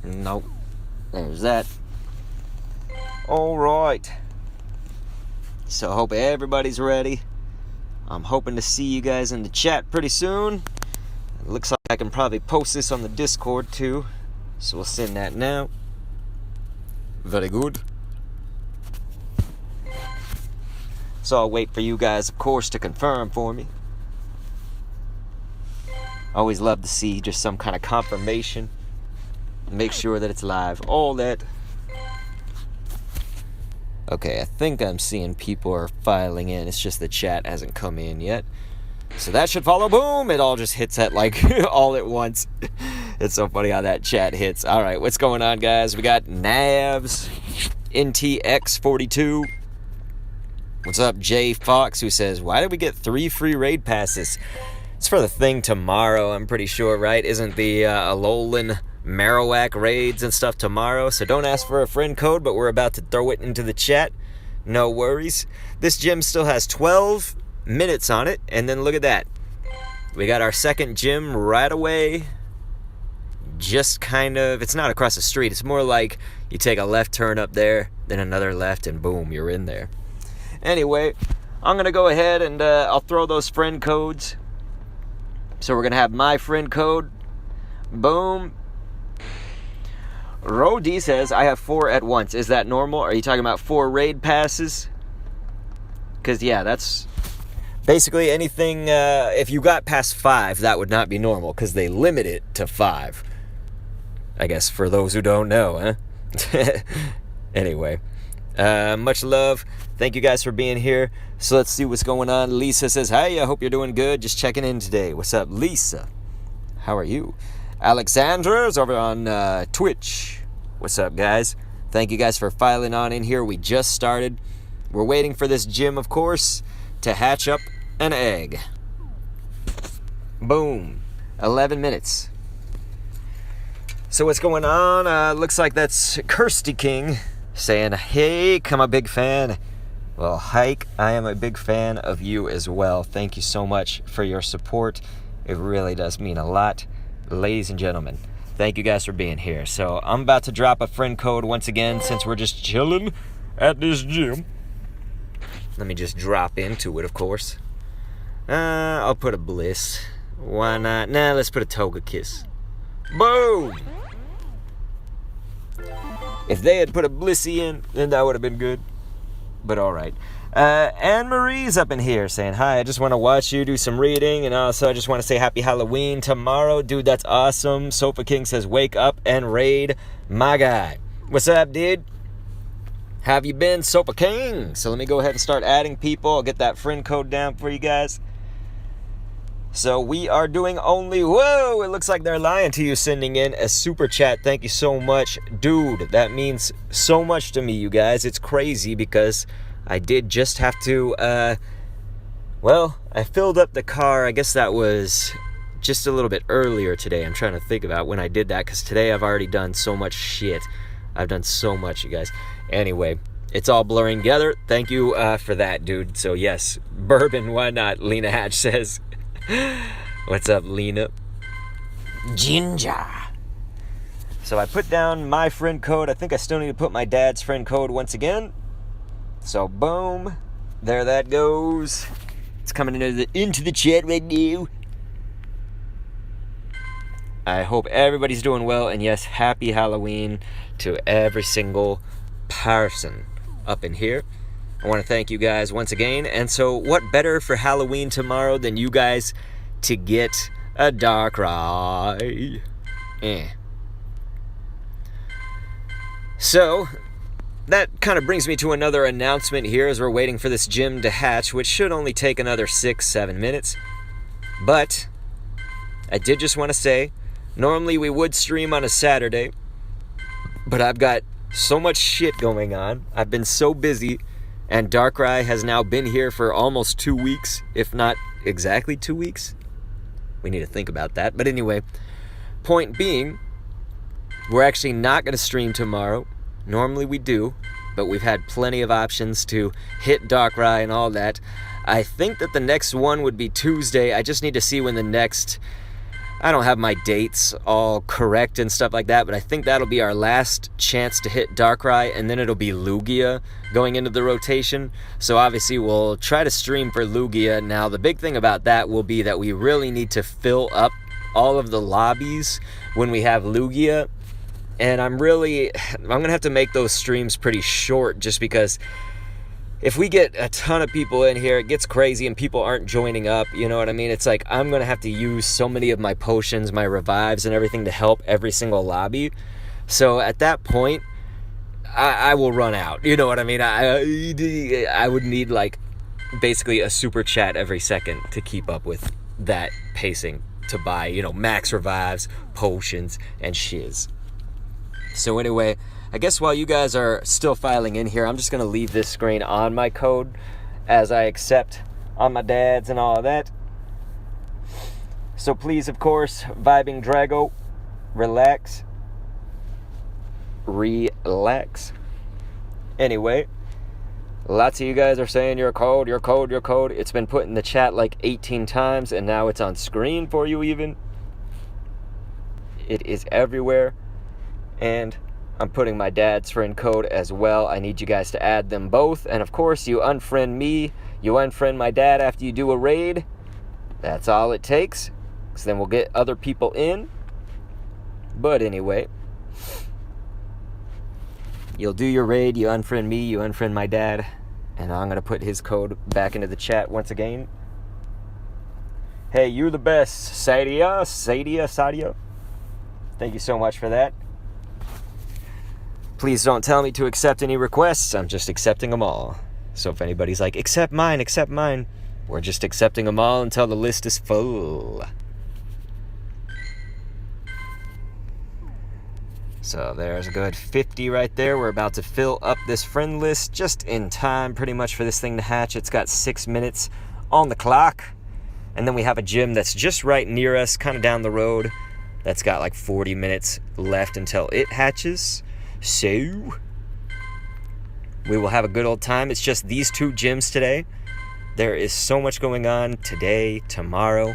Nope. There's that. Alright. So I hope everybody's ready. I'm hoping to see you guys in the chat pretty soon. It looks like I can probably post this on the Discord too. So we'll send that now. Very good. So I'll wait for you guys, of course, to confirm for me. Always love to see just some kind of confirmation. Make sure that it's live. All that. Okay, I think I'm seeing people are filing in. It's just the chat hasn't come in yet. So that should follow. Boom! It all just hits at like all at once. It's so funny how that chat hits. All right, what's going on, guys? We got Navs, NTX42. What's up, Jay Fox, who says, why did we get 3 free raid passes? It's for the thing tomorrow, I'm pretty sure, right? Isn't the Alolan Marowak raids and stuff tomorrow? So don't ask for a friend code, but we're about to throw it into the chat. No worries. This gym still has 12 minutes on it, and then look at that. We got our second gym right away. Just kind of, it's not across the street. It's more like you take a left turn up there, then another left, and boom, you're in there. Anyway, I'm going to go ahead and I'll throw those friend codes. So we're going to have my friend code. Boom. Rodi says, I have 4 at once. Is that normal? Are you talking about 4 raid passes? Because, yeah, that's basically anything. If you got past 5, that would not be normal because they limit it to 5. I guess for those who don't know, huh? Anyway. Much love. Thank you guys for being here. So let's see what's going on. Lisa says, hi, I hope you're doing good. Just checking in today. What's up, Lisa? How are you? Alexandra's over on Twitch. What's up, guys? Thank you guys for filing on in here. We just started. We're waiting for this gym, of course, to hatch up an egg. Boom. 11 minutes. So what's going on? Looks like that's Kirsty King saying, hey, I'm a big fan. Well, Hike, I am a big fan of you as well. Thank you so much for your support. It really does mean a lot. Ladies and gentlemen, thank you guys for being here. So I'm about to drop a friend code once again since we're just chilling at this gym. Let me just drop into it, of course. I'll put a Bliss. Why not? Nah, let's put a Togekiss. Boom! If they had put a Blissey in, then that would have been good. But alright. Anne-Marie's up in here saying, hi, I just want to watch you do some reading. And also, I just want to say happy Halloween tomorrow. Dude, that's awesome. Sofa King says, wake up and raid my guy. What's up, dude? How have you been, Sofa King? So let me go ahead and start adding people. I'll get that friend code down for you guys. So we are doing only, whoa, it looks like they're lying to you, sending in a super chat. Thank you so much. Dude, that means so much to me, you guys. It's crazy because I did just have to, well, I filled up the car. I guess that was just a little bit earlier today. I'm trying to think about when I did that because today I've already done so much shit. I've done so much, you guys. Anyway, it's all blurring together. Thank you for that, dude. So yes, bourbon, why not? Lena Hatch says. What's up, Lena? Ginger. So I put down my friend code. I think I still need to put my dad's friend code once again. So boom, there that goes. It's coming into the chat right now. I hope everybody's doing well, and yes, happy Halloween to every single person up in here. I want to thank you guys once again. And so what better for Halloween tomorrow than you guys to get a Darkrai? So that kind of brings me to another announcement here as we're waiting for this gym to hatch, which should only take another 6-7 minutes. But I did just want to say, normally we would stream on a Saturday, but I've got so much shit going on. I've been so busy. And Darkrai has now been here for almost 2 weeks, if not exactly 2 weeks. We need to think about that. But anyway, point being, we're actually not going to stream tomorrow. Normally we do, but we've had plenty of options to hit Darkrai and all that. I think that the next one would be Tuesday. I just need to see when the next I don't have my dates all correct and stuff like that, but I think that'll be our last chance to hit Darkrai, and then it'll be Lugia going into the rotation. So obviously we'll try to stream for Lugia. Now the big thing about that will be that we really need to fill up all of the lobbies when we have Lugia, and I'm gonna have to make those streams pretty short, just because if we get a ton of people in here, it gets crazy and people aren't joining up, you know what I mean? It's like I'm going to have to use so many of my potions, my revives, and everything to help every single lobby. So at that point, I will run out, you know what I mean? I would need like basically a super chat every second to keep up with that pacing to buy, you know, max revives, potions, and shiz. So anyway, I guess while you guys are still filing in here, I'm just going to leave this screen on my code as I accept on my dads and all of that. So please, of course, Vibing Drago, relax. Relax. Anyway, lots of you guys are saying your code, your code, your code. It's been put in the chat like 18 times, and now it's on screen for you even. It is everywhere. And I'm putting my dad's friend code as well. I need you guys to add them both. And of course, you unfriend me, you unfriend my dad after you do a raid. That's all it takes. So then we'll get other people in. But anyway, you'll do your raid, you unfriend me, you unfriend my dad. And I'm going to put his code back into the chat once again. Hey, you're the best. Sadia. Thank you so much for that. Please don't tell me to accept any requests. I'm just accepting them all. So if anybody's like, accept mine, we're just accepting them all until the list is full. So there's a good 50 right there. We're about to fill up this friend list just in time pretty much for this thing to hatch. It's got 6 minutes on the clock. And then we have a gym that's just right near us, kind of down the road. That's got like 40 minutes left until it hatches. So we will have a good old time. It's just these 2 gyms today. There is so much going on today, tomorrow,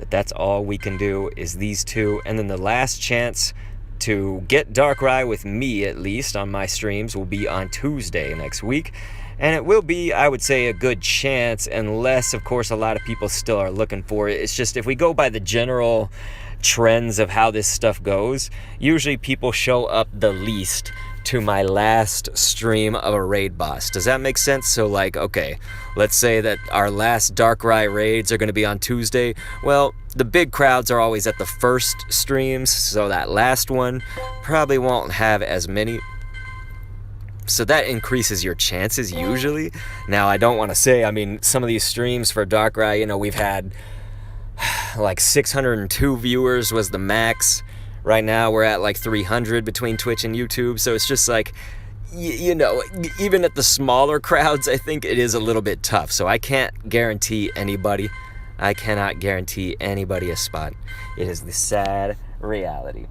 that's all we can do is these 2. And then the last chance to get Darkrai with me, at least on my streams, will be on Tuesday next week. And it will be, I would say, a good chance, unless, of course, a lot of people still are looking for it. It's just if we go by the general trends of how this stuff goes, usually people show up the least to my last stream of a raid boss. Does that make sense? So like, okay, let's say that our last Darkrai raids are going to be on Tuesday. Well, the big crowds are always at the first streams, so that last one probably won't have as many. So that increases your chances usually. Now, I don't want to say, I mean, some of these streams for Darkrai, you know, we've had like 602 viewers was the max. Right now we're at like 300 between Twitch and YouTube. So it's just like, you know, even at the smaller crowds, I think it is a little bit tough. So I can't guarantee anybody. I cannot guarantee anybody a spot. It is the sad reality.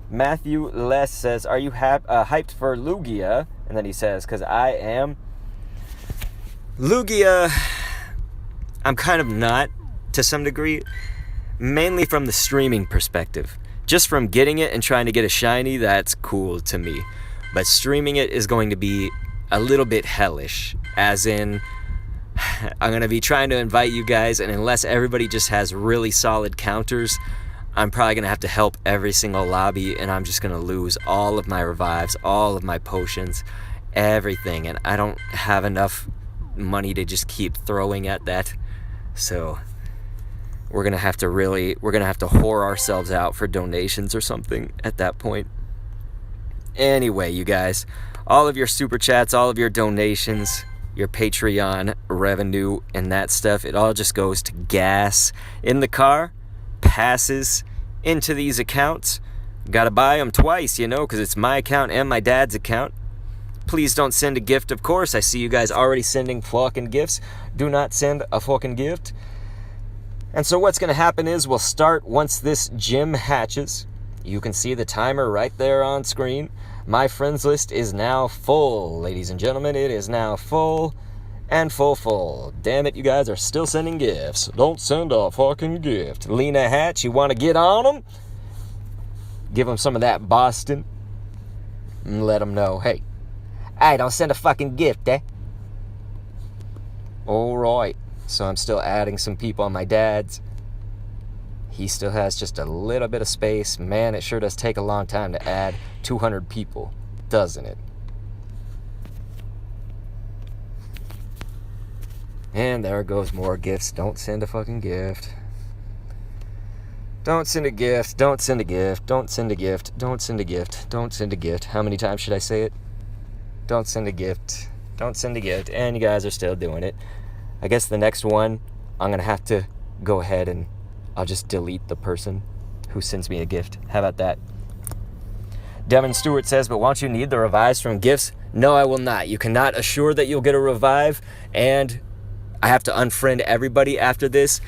Matthew Les says, are you hyped for Lugia? And then he says, because I am. Lugia, I'm kind of not, to some degree, mainly from the streaming perspective. Just from getting it and trying to get a shiny, that's cool to me. But streaming it is going to be a little bit hellish, as in, I'm going to be trying to invite you guys, and unless everybody just has really solid counters, I'm probably going to have to help every single lobby, and I'm just going to lose all of my revives, all of my potions, everything, and I don't have enough money to just keep throwing at that. So we're going to have to whore ourselves out for donations or something at that point. Anyway, you guys, all of your super chats, all of your donations, your Patreon revenue and that stuff, it all just goes to gas in the car, passes into these accounts. Gotta buy them twice, you know, because it's my account and my dad's account. Please don't send a gift, of course. I see you guys already sending fucking gifts. Do not send a fucking gift. And so what's going to happen is we'll start once this gym hatches. You can see the timer right there on screen. My friends list is now full, ladies and gentlemen. It is now full. And full. Damn it, you guys are still sending gifts. Don't send a fucking gift. Lena Hatch, you want to get on them? Give them some of that Boston. And let them know, hey, don't send a fucking gift, eh? Alright. So I'm still adding some people on my dad's. He still has just a little bit of space. Man, it sure does take a long time to add 200 people, doesn't it? And there goes more gifts. Don't send a fucking gift. Don't send a gift. Don't send a gift. Don't send a gift. Don't send a gift. Don't send a gift. How many times should I say it? Don't send a gift. Don't send a gift. And you guys are still doing it. I guess the next one, I'm going to have to go ahead and I'll just delete the person who sends me a gift. How about that? Devin Stewart says, but won't you need the revives from gifts? No, I will not. You cannot assure that you'll get a revive, and I have to unfriend everybody after this.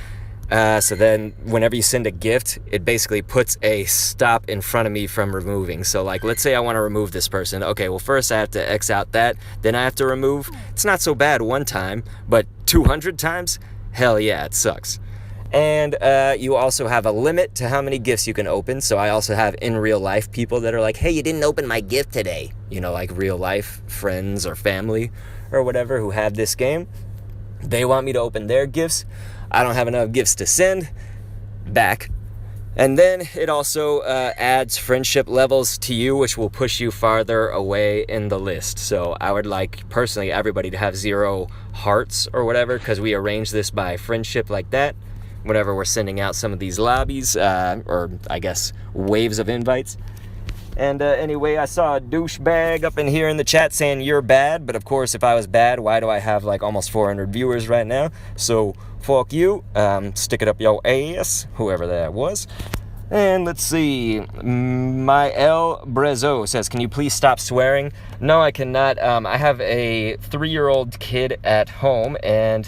So then whenever you send a gift, it basically puts a stop in front of me from removing. So like, let's say I want to remove this person. Okay, well first I have to X out that, then I have to remove. It's not so bad one time, but 200 times? Hell yeah, it sucks. And you also have a limit to how many gifts you can open. So I also have in real life people that are like, hey, you didn't open my gift today. You know, like real life friends or family or whatever who have this game. They want me to open their gifts. I don't have enough gifts to send back. And then it also adds friendship levels to you, which will push you farther away in the list. So I would like, personally, everybody to have 0 hearts or whatever, because we arrange this by friendship like that. Whenever we're sending out some of these lobbies, or I guess waves of invites. And anyway, I saw a douchebag up in here in the chat saying you're bad, but of course if I was bad, why do I have like almost 400 viewers right now? So fuck you, stick it up your ass, whoever that was. And let's see, Mael Brezo says, can you please stop swearing? No, I cannot. I have a 3-year-old kid at home and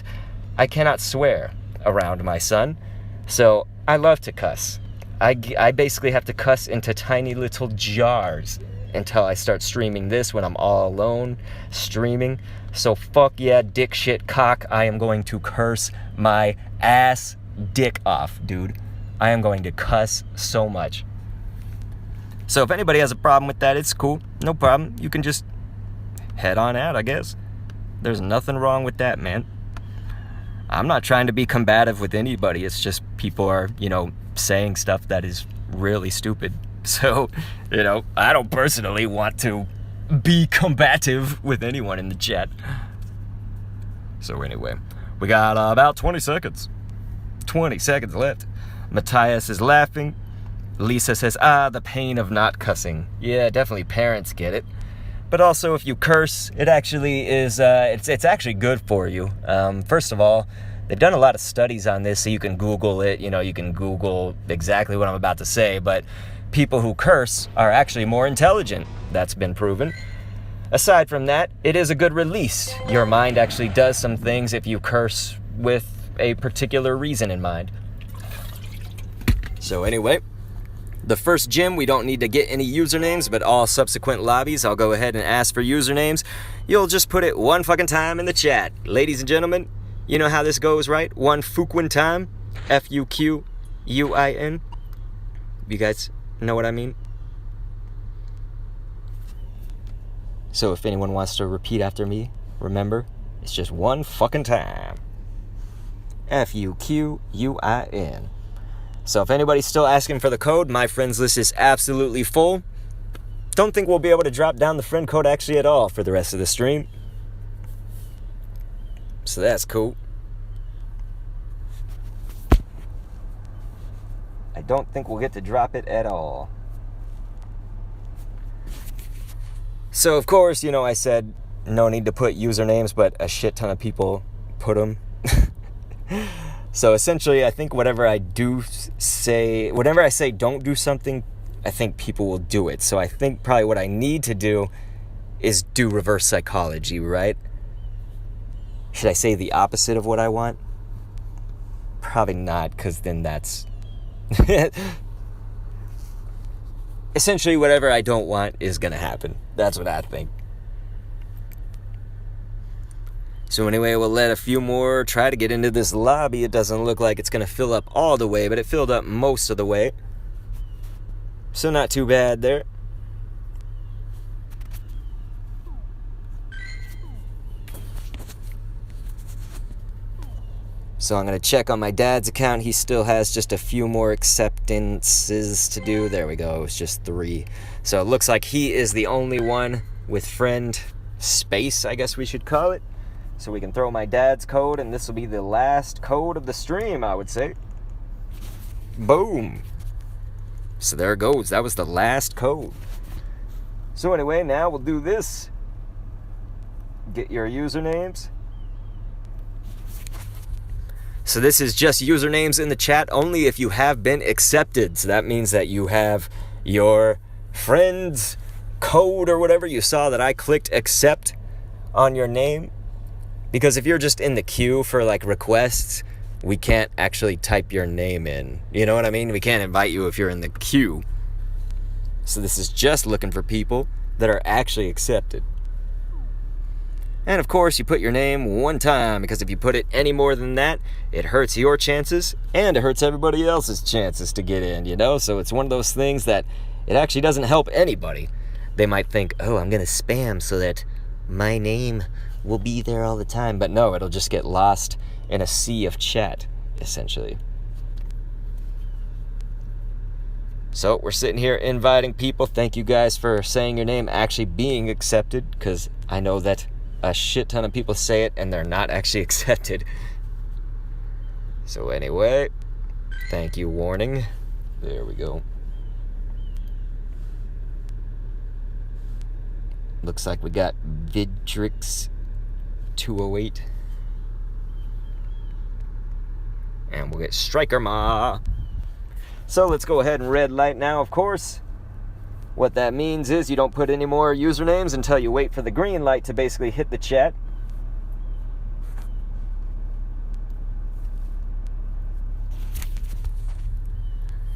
I cannot swear around my son, so I love to cuss. I basically have to cuss into tiny little jars until I start streaming this when I'm all alone streaming. So fuck yeah, dick shit cock, I am going to curse my ass dick off, dude. I am going to cuss so much. So if anybody has a problem with that, it's cool. No problem. You can just head on out, I guess. There's nothing wrong with that, man. I'm not trying to be combative with anybody. It's just people are, saying stuff that is really stupid. So, I don't personally want to be combative with anyone in the chat. So anyway, we got about 20 seconds. 20 seconds left. Matthias is laughing. Lisa says, the pain of not cussing. Yeah, definitely parents get it. But also if you curse, it actually is, it's actually good for you. First of all, they've done a lot of studies on this, so you can Google it. You can Google exactly what I'm about to say, but people who curse are actually more intelligent. That's been proven. Aside from that, it is a good release. Your mind actually does some things if you curse with a particular reason in mind. So anyway, the first gym, we don't need to get any usernames, but all subsequent lobbies, I'll go ahead and ask for usernames. You'll just put it one fucking time in the chat. Ladies and gentlemen, you know how this goes, right? One Fuquin time. Fuquin. You guys know what I mean? So if anyone wants to repeat after me, remember, it's just one fucking time. Fuquin. So if anybody's still asking for the code, my friends list is absolutely full. Don't think we'll be able to drop down the friend code actually at all for the rest of the stream. So that's cool. I don't think we'll get to drop it at all. So of course, I said no need to put usernames, but a shit ton of people put them. So essentially, I think whenever I say don't do something, I think people will do it. So I think probably what I need to do is do reverse psychology, right? Should I say the opposite of what I want? Probably not, because then that's... Essentially, whatever I don't want is going to happen. That's what I think. So anyway, we'll let a few more try to get into this lobby. It doesn't look like it's going to fill up all the way, but it filled up most of the way. So not too bad there. So I'm going to check on my dad's account. He still has just a few more acceptances to do. There we go. It's just 3. So it looks like he is the only one with friend space, I guess we should call it. So we can throw my dad's code, and this will be the last code of the stream, I would say. Boom. So there it goes. That was the last code. So anyway, now we'll do this. Get your usernames. So this is just usernames in the chat only if you have been accepted. So that means that you have your friend's code or whatever. You saw that I clicked accept on your name. Because if you're just in the queue for like requests, we can't actually type your name in. You know what I mean? We can't invite you if you're in the queue. So this is just looking for people that are actually accepted. And of course, you put your name one time, because if you put it any more than that, it hurts your chances, and it hurts everybody else's chances to get in, you know? So it's one of those things that it actually doesn't help anybody. They might think, oh, I'm going to spam so that my name will be there all the time. But no, it'll just get lost in a sea of chat, essentially. So we're sitting here inviting people. Thank you guys for saying your name, actually being accepted, because I know that a shit ton of people say it and they're not actually accepted. So anyway, thank you, warning. There we go. Looks like we got Vidrix 208. And we'll get Striker Ma. So let's go ahead and red light now, of course. What that means is you don't put any more usernames until you wait for the green light to basically hit the chat.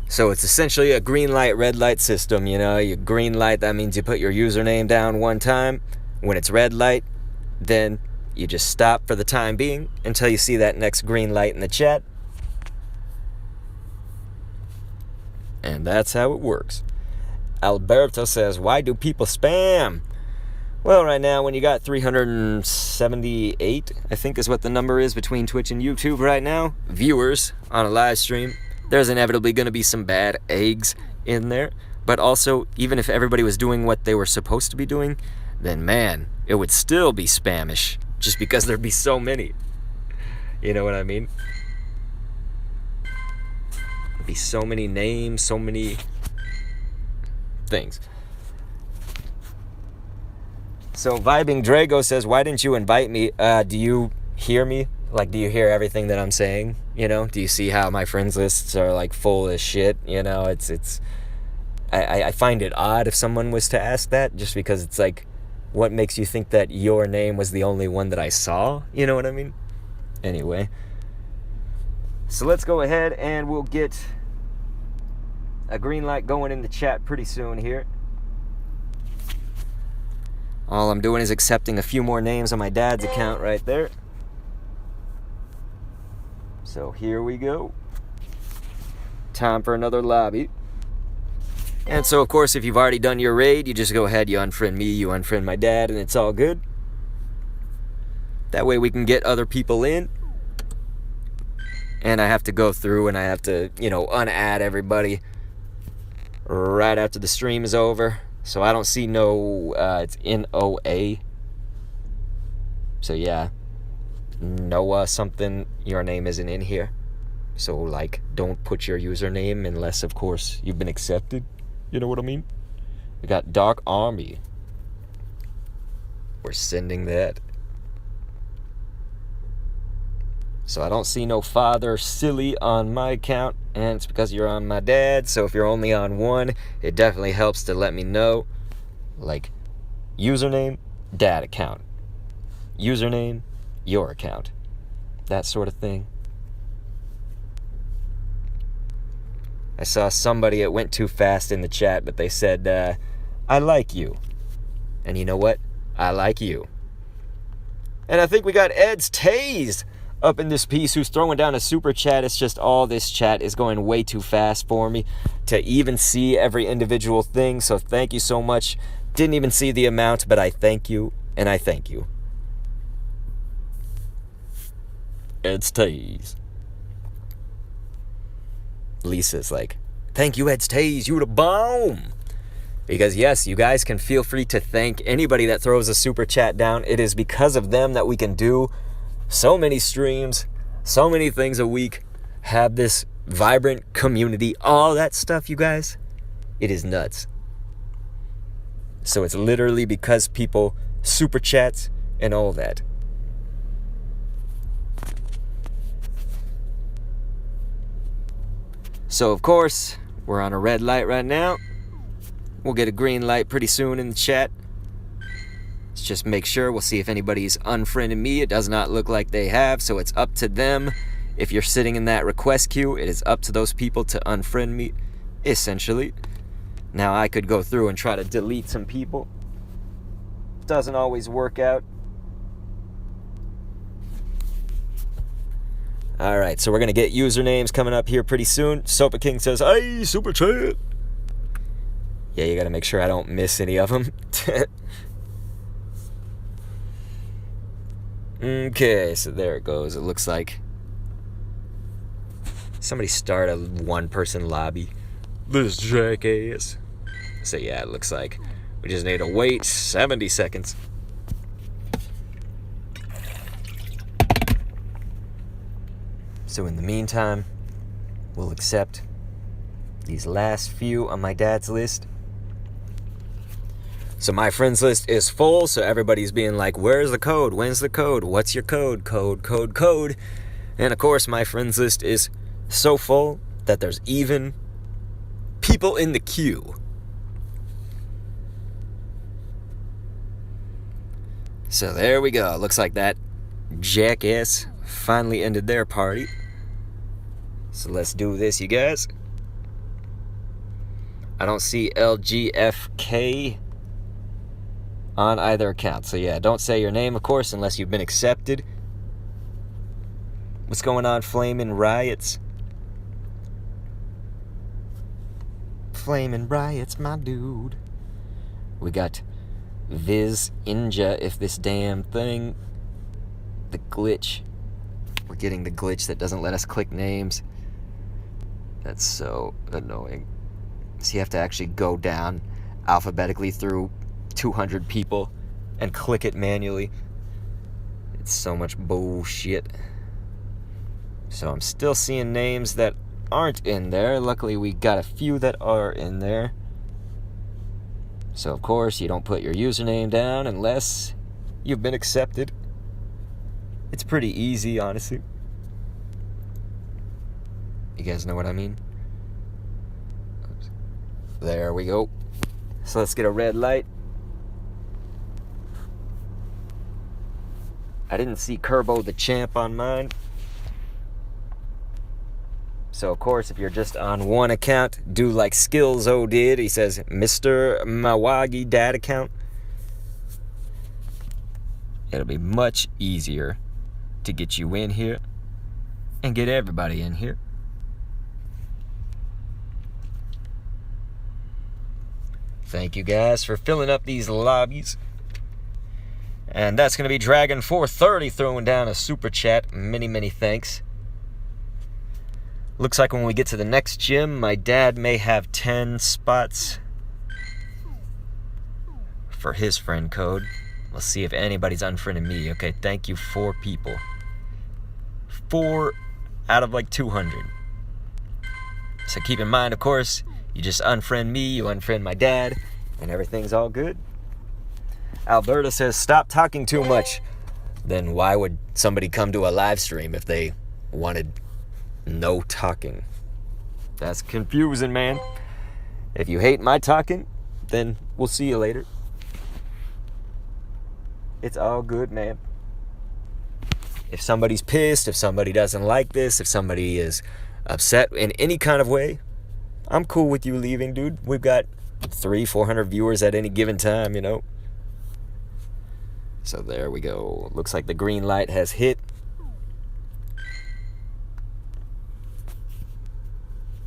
So it's essentially a green light, red light system, you know. You green light, that means you put your username down one time. When it's red light, then you just stop for the time being until you see that next green light in the chat. And that's how it works. Alberto says, why do people spam? Well, right now, when you got 378, I think is what the number is between Twitch and YouTube right now, viewers on a live stream, there's inevitably going to be some bad eggs in there. But also, even if everybody was doing what they were supposed to be doing, then man, it would still be spamish, just because there'd be so many. You know what I mean? There'd be so many names, so many things. So Vibing Drago says, why didn't you invite me? Do you hear me? Like, do you hear everything that I'm saying? You know, do you see how my friends lists are like full as shit? You know, I find it odd if someone was to ask that, just because it's like, what makes you think that your name was the only one that I saw? You know what I mean? Anyway, so let's go ahead and we'll get a green light going in the chat pretty soon here. All I'm doing is accepting a few more names on my dad's account right there. So here we go. Time for another lobby. And so, of course, if you've already done your raid, you just go ahead, you unfriend me, you unfriend my dad, and it's all good. That way we can get other people in. And I have to go through and I have to, you know, unadd everybody right after the stream is over. So I don't see no, it's NOA. So yeah, Noah something, your name isn't in here. So like, don't put your username unless, of course, you've been accepted. You know what I mean? We got Dark Army. We're sending that. So I don't see no Father Silly on my account, and it's because you're on my dad. So if you're only on one, it definitely helps to let me know. Like, username, dad account. Username, your account. That sort of thing. I saw somebody, it went too fast in the chat, but they said, I like you. And you know what? I like you. And I think we got Ed's Taze up in this piece who's throwing down a super chat. It's just all this chat is going way too fast for me to even see every individual thing. So thank you so much. Didn't even see the amount, but I thank you, and I thank you. Ed's Taze. Lisa's like, thank you, Ed's Taze, you the bomb. Because yes, you guys can feel free to thank anybody that throws a super chat down. It is because of them that we can do so many streams, so many things a week, have this vibrant community, all that stuff, you guys. It is nuts. So it's literally because people super chats and all that. So, of course, we're on a red light right now. We'll get a green light pretty soon in the chat. Let's just make sure. We'll see if anybody's unfriended me. It does not look like they have, so it's up to them. If you're sitting in that request queue, it is up to those people to unfriend me, essentially. Now, I could go through and try to delete some people. Doesn't always work out. Alright, so we're going to get usernames coming up here pretty soon. Sopa King says, hey, super chat. Yeah, you got to make sure I don't miss any of them. Okay, so there it goes. It looks like somebody start a one-person lobby. This jackass. So yeah, it looks like we just need to wait 70 seconds. So in the meantime, we'll accept these last few on my dad's list. So my friends list is full, so everybody's being like, where's the code? When's the code? What's your code? Code. And of course, my friends list is so full that there's even people in the queue. So there we go. Looks like that jackass finally ended their party. So let's do this, you guys. I don't see LGFK on either account. So yeah, don't say your name, of course, unless you've been accepted. What's going on, Flamin' Riots? Flamin' Riots, my dude. We got Viz Inja, if this damn thing, the glitch. We're getting the glitch that doesn't let us click names. That's so annoying. So you have to actually go down alphabetically through 200 people and click it manually. It's so much bullshit. So I'm still seeing names that aren't in there. Luckily we got a few that are in there. So of course you don't put your username down unless you've been accepted. It's pretty easy, honestly. You guys know what I mean? Oops. There we go. So let's get a red light. I didn't see Kerbo the Champ on mine. So, of course, if you're just on one account, do like Skillzo did. He says, Mr. Mawagi Dad account. It'll be much easier to get you in here and get everybody in here. Thank you guys for filling up these lobbies. And that's going to be Dragon 430 throwing down a super chat. Many thanks. Looks like when we get to the next gym, my dad may have 10 spots for his friend code. We'll see if anybody's unfriended me. Okay, thank you, 4 people. 4 out of like 200. So keep in mind, of course, you just unfriend me, you unfriend my dad, and everything's all good. Alberta says, stop talking too much. Then why would somebody come to a live stream if they wanted no talking? That's confusing, man. If you hate my talking, then we'll see you later. It's all good, man. If somebody's pissed, if somebody doesn't like this, if somebody is upset in any kind of way, I'm cool with you leaving, dude. We've got 300-400 viewers at any given time, you know. So there we go. Looks like the green light has hit.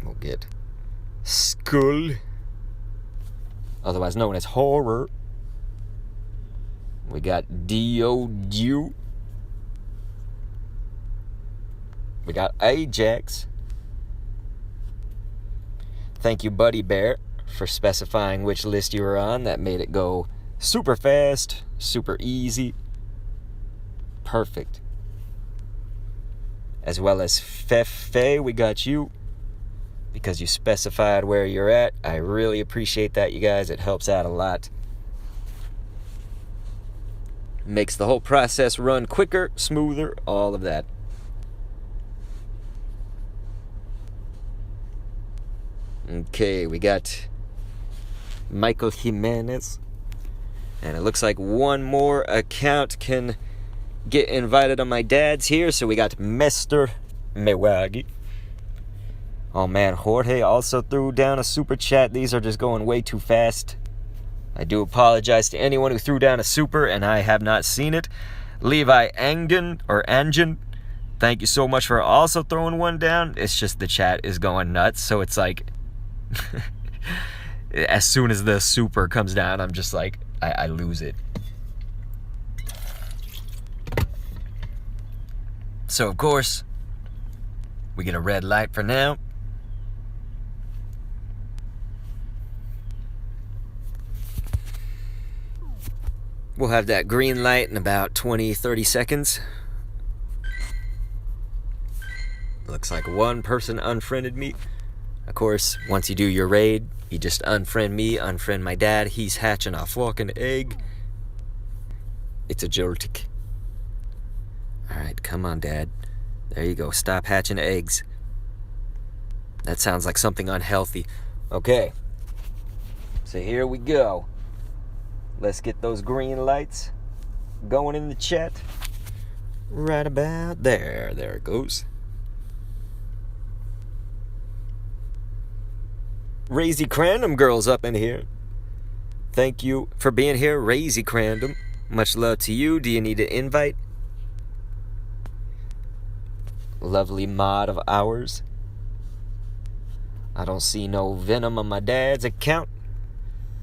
We'll get Skull, otherwise known as Horror. We got Dio. We got Ajax. Thank you, Buddy Bear, for specifying which list you were on. That made it go super fast, super easy. Perfect. As well as Fefe, we got you, because you specified where you're at. I really appreciate that, you guys. It helps out a lot. Makes the whole process run quicker, smoother, all of that. Okay, we got Michael Jimenez. And it looks like one more account can get invited on my dad's here. So we got Mr. Mewagi. Oh man, Jorge also threw down a super chat. These are just going way too fast. I do apologize to anyone who threw down a super and I have not seen it. Levi Angen, thank you so much for also throwing one down. It's just the chat is going nuts. So it's like, as soon as the super comes down, I'm just like, I lose it. So of course, we get a red light for now. We'll have that green light in about 20-30 seconds. Looks like one person unfriended me. Of course, once you do your raid, you just unfriend me, unfriend my dad. He's hatching a fucking egg. It's a joltik. Alright, come on, Dad. There you go. Stop hatching eggs. That sounds like something unhealthy. Okay. So here we go. Let's get those green lights going in the chat. Right about there. There it goes. Razy Crandom girl's up in here. Thank you for being here, Razy Crandom. Much love to you. Do you need an invite? Lovely mod of ours. I don't see no Venom on my dad's account.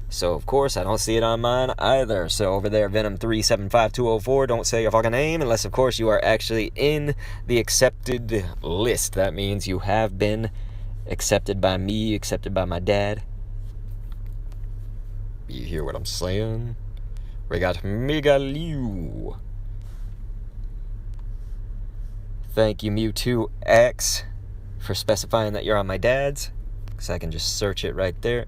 So, of course, I don't see it on mine either. So, over there, Venom375204, don't say your fucking name unless, of course, you are actually in the accepted list. That means you have been accepted by me, accepted by my dad. You hear what I'm saying? We got Mega Liu. Thank you, Mewtwo X, for specifying that you're on my dad's, because I can just search it right there.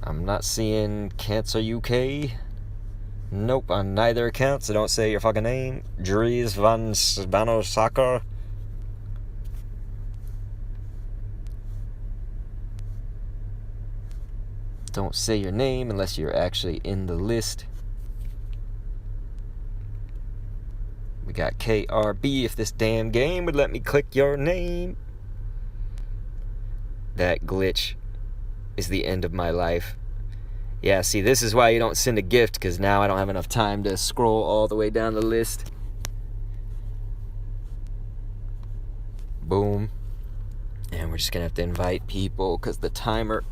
I'm not seeing Cancer UK. Nope, on neither account, so don't say your fucking name. Dries van Spanosaka. Don't say your name unless you're actually in the list. We got KRB. If this damn game would let me click your name. That glitch is the end of my life. Yeah, see, this is why you don't send a gift, because now I don't have enough time to scroll all the way down the list. Boom. And we're just going to have to invite people, because the timer...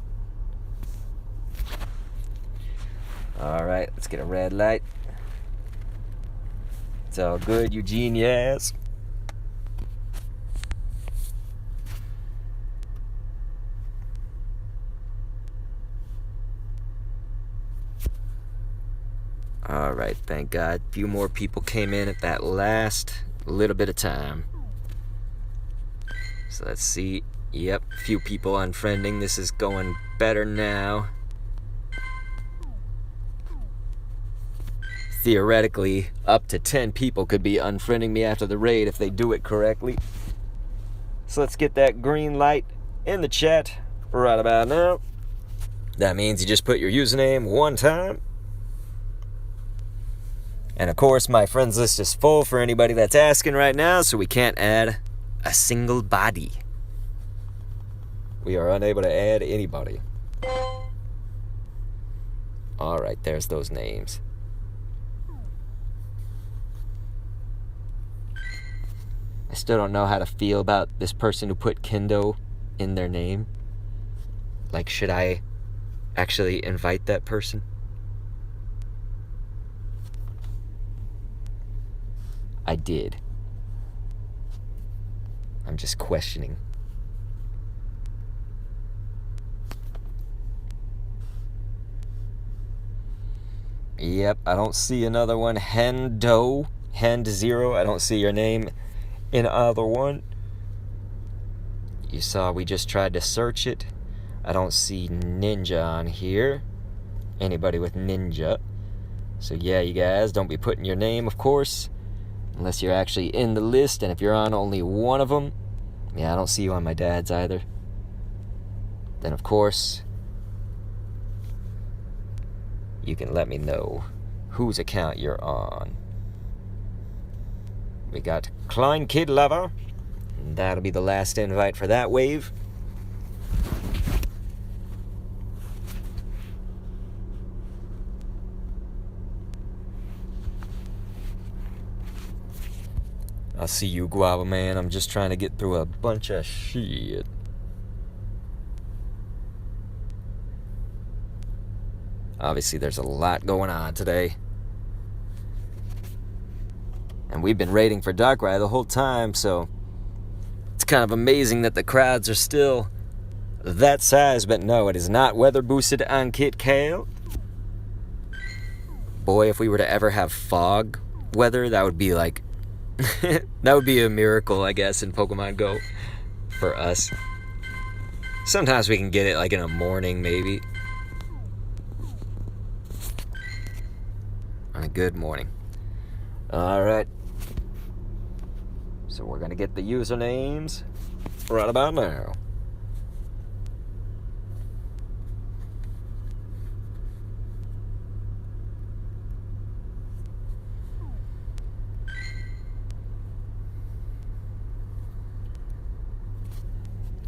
Alright, let's get a red light. It's all good, Eugene, yes. Alright, thank God. A few more people came in at that last little bit of time. So let's see. Yep, a few people unfriending. This is going better now. Theoretically, up to 10 people could be unfriending me after the raid if they do it correctly. So let's get that green light in the chat right about now. That means you just put your username one time. And of course, my friends list is full for anybody that's asking right now, so we can't add a single body. We are unable to add anybody. Alright, there's those names. still don't know how to feel about this person who put Kendo in their name. Like, should I actually invite that person? I did. I'm just questioning. Yep, I don't see another one. Hendo. Hend0. I don't see your name in either one. You saw we just tried to search it. I don't see Ninja on here. Anybody with Ninja. So yeah, you guys, don't be putting your name, of course, unless you're actually in the list. And if you're on only one of them, yeah, I don't see you on my dad's either. Then, of course, you can let me know whose account you're on. We got Klein Kid Lover. That'll be the last invite for that wave. I see you, Guava Man. I'm just trying to get through a bunch of shit. Obviously, there's a lot going on today. And we've been raiding for Darkrai the whole time, so it's kind of amazing that the crowds are still that size. But no, it is not weather boosted on Kit Kale. Boy, if we were to ever have fog weather, that would be like... that would be a miracle, I guess, in Pokemon Go for us. Sometimes we can get it like in the morning, maybe. On a good morning. Alright. So we're going to get the usernames right about now.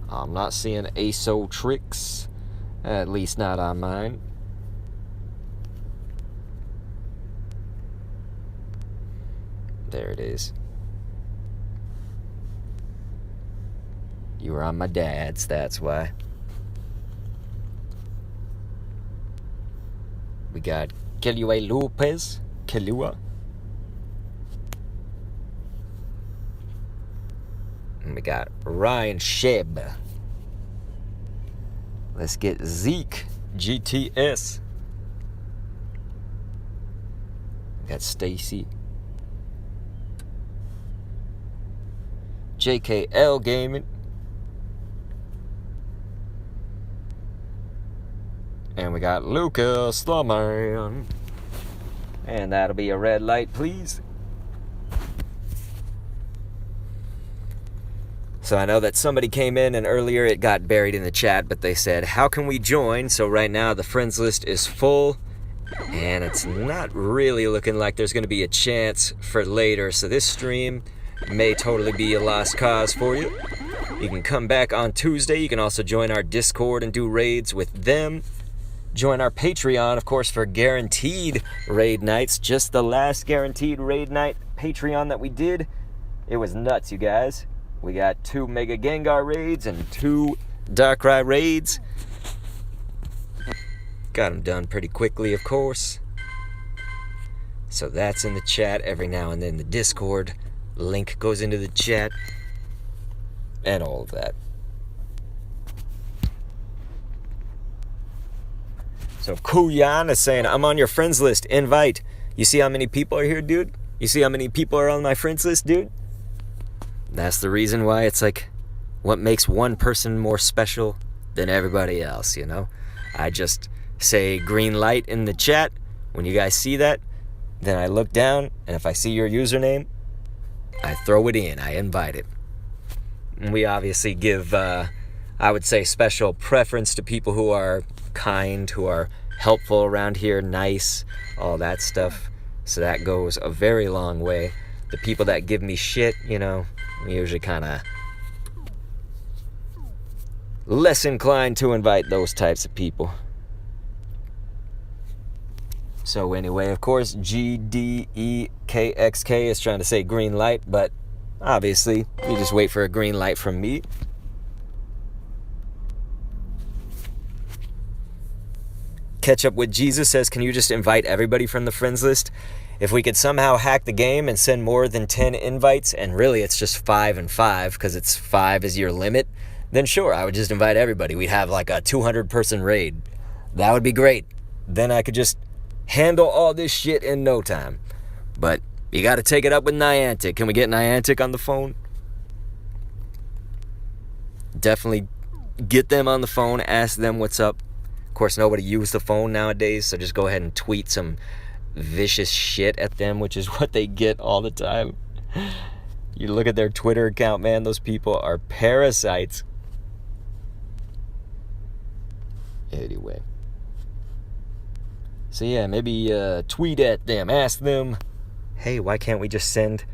I'm not seeing ASO tricks, at least not on mine. There it is. You were on my dad's, that's why. We got Kelly Lopez, Kelua. And we got Ryan Sheb. Let's get Zeke GTS. We got Stacy. JKL Gaming. And we got Lucas the Man. And that'll be a red light, please. So I know that somebody came in and earlier it got buried in the chat, but they said, how can we join? So right now the friends list is full and it's not really looking like there's going to be a chance for later. So this stream may totally be a lost cause for you. You can come back on Tuesday. You can also join our Discord and do raids with them. Join our Patreon, of course, for guaranteed raid nights. Just the last guaranteed raid night Patreon that we did. It was nuts, you guys. We got 2 Mega Gengar raids and 2 Darkrai raids. Got them done pretty quickly, of course. So that's in the chat every now and then. The Discord link goes into the chat. And all of that. So Kuyan is saying, I'm on your friends list. Invite. You see how many people are here, dude? You see how many people are on my friends list, dude? That's the reason why it's like, what makes one person more special than everybody else, you know? I just say green light in the chat. When you guys see that, then I look down, and if I see your username, I throw it in. I invite it. And we obviously give, I would say, special preference to people who are kind, who are helpful around here, nice, all that stuff. So that goes a very long way. The people that give me shit, you know, I'm usually kind of less inclined to invite those types of people. So anyway, of course, GDEKXK is trying to say green light, but Obviously, you just wait for a green light from me. Catch Up with Jesus says, can you just invite everybody from the friends list? If we could somehow hack the game and send more than 10 invites, and really it's just 5 and 5 because it's 5 is your limit, then sure, I would just invite everybody. We'd have like a 200-person raid. That would be great. Then I could just handle all this shit in no time. But you got to take it up with Niantic. Can we get Niantic on the phone? Definitely get them on the phone, ask them what's up. Of course, nobody uses the phone nowadays, so just go ahead and tweet some vicious shit at them, which is what they get all the time. You look at their Twitter account, man, those people are parasites. Anyway. So yeah, maybe tweet at them, ask them, hey, why can't we just send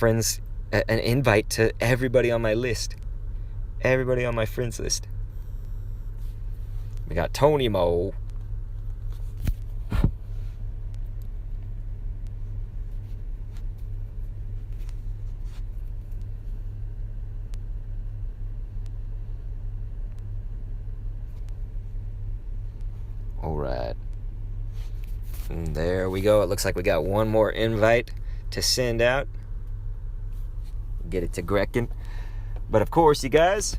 an invite to everybody on my list? Everybody on my friends list. We got Tony Mo. Alright. And there we go. It looks like we got one more invite to send out. Get it to Grekken. But of course, you guys,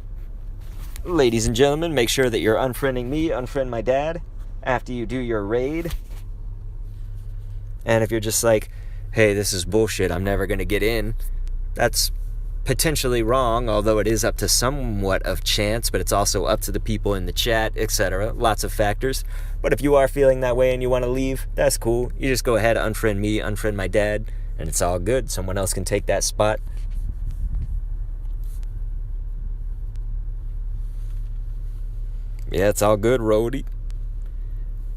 ladies and gentlemen, make sure that you're unfriending me, unfriend my dad after you do your raid. And if you're just like, hey, this is bullshit, I'm never going to get in, that's potentially wrong, although it is up to somewhat of chance, but it's also up to the people in the chat, etc. Lots of factors. But if you are feeling that way and you want to leave, that's cool. You just go ahead, unfriend me, unfriend my dad, and it's all good. Someone else can take that spot. Yeah, it's all good, roadie.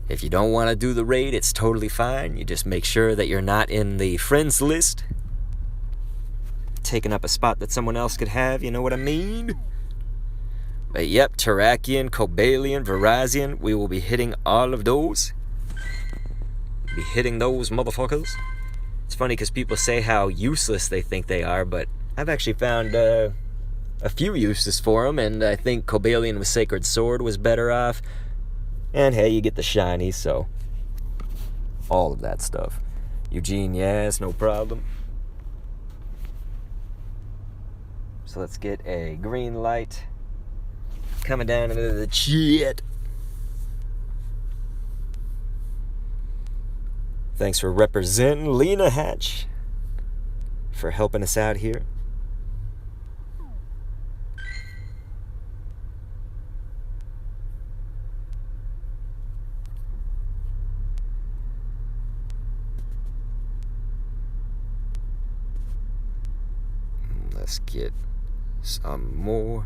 If you don't want to do the raid, it's totally fine. You just make sure that you're not in the friends list, taking up a spot that someone else could have, you know what I mean? But yep, Terrakion, Cobalion, Verazion, we will be hitting all of those. Be hitting those motherfuckers. It's funny because people say how useless they think they are, but I've actually found a few uses for them, and I think Cobalion with Sacred Sword was better off. And hey, you get the shiny, so all of that stuff. Eugene, yes, no problem. So let's get a green light coming down into the chat. Thanks for representing Lena Hatch, for helping us out here. Let's get some more.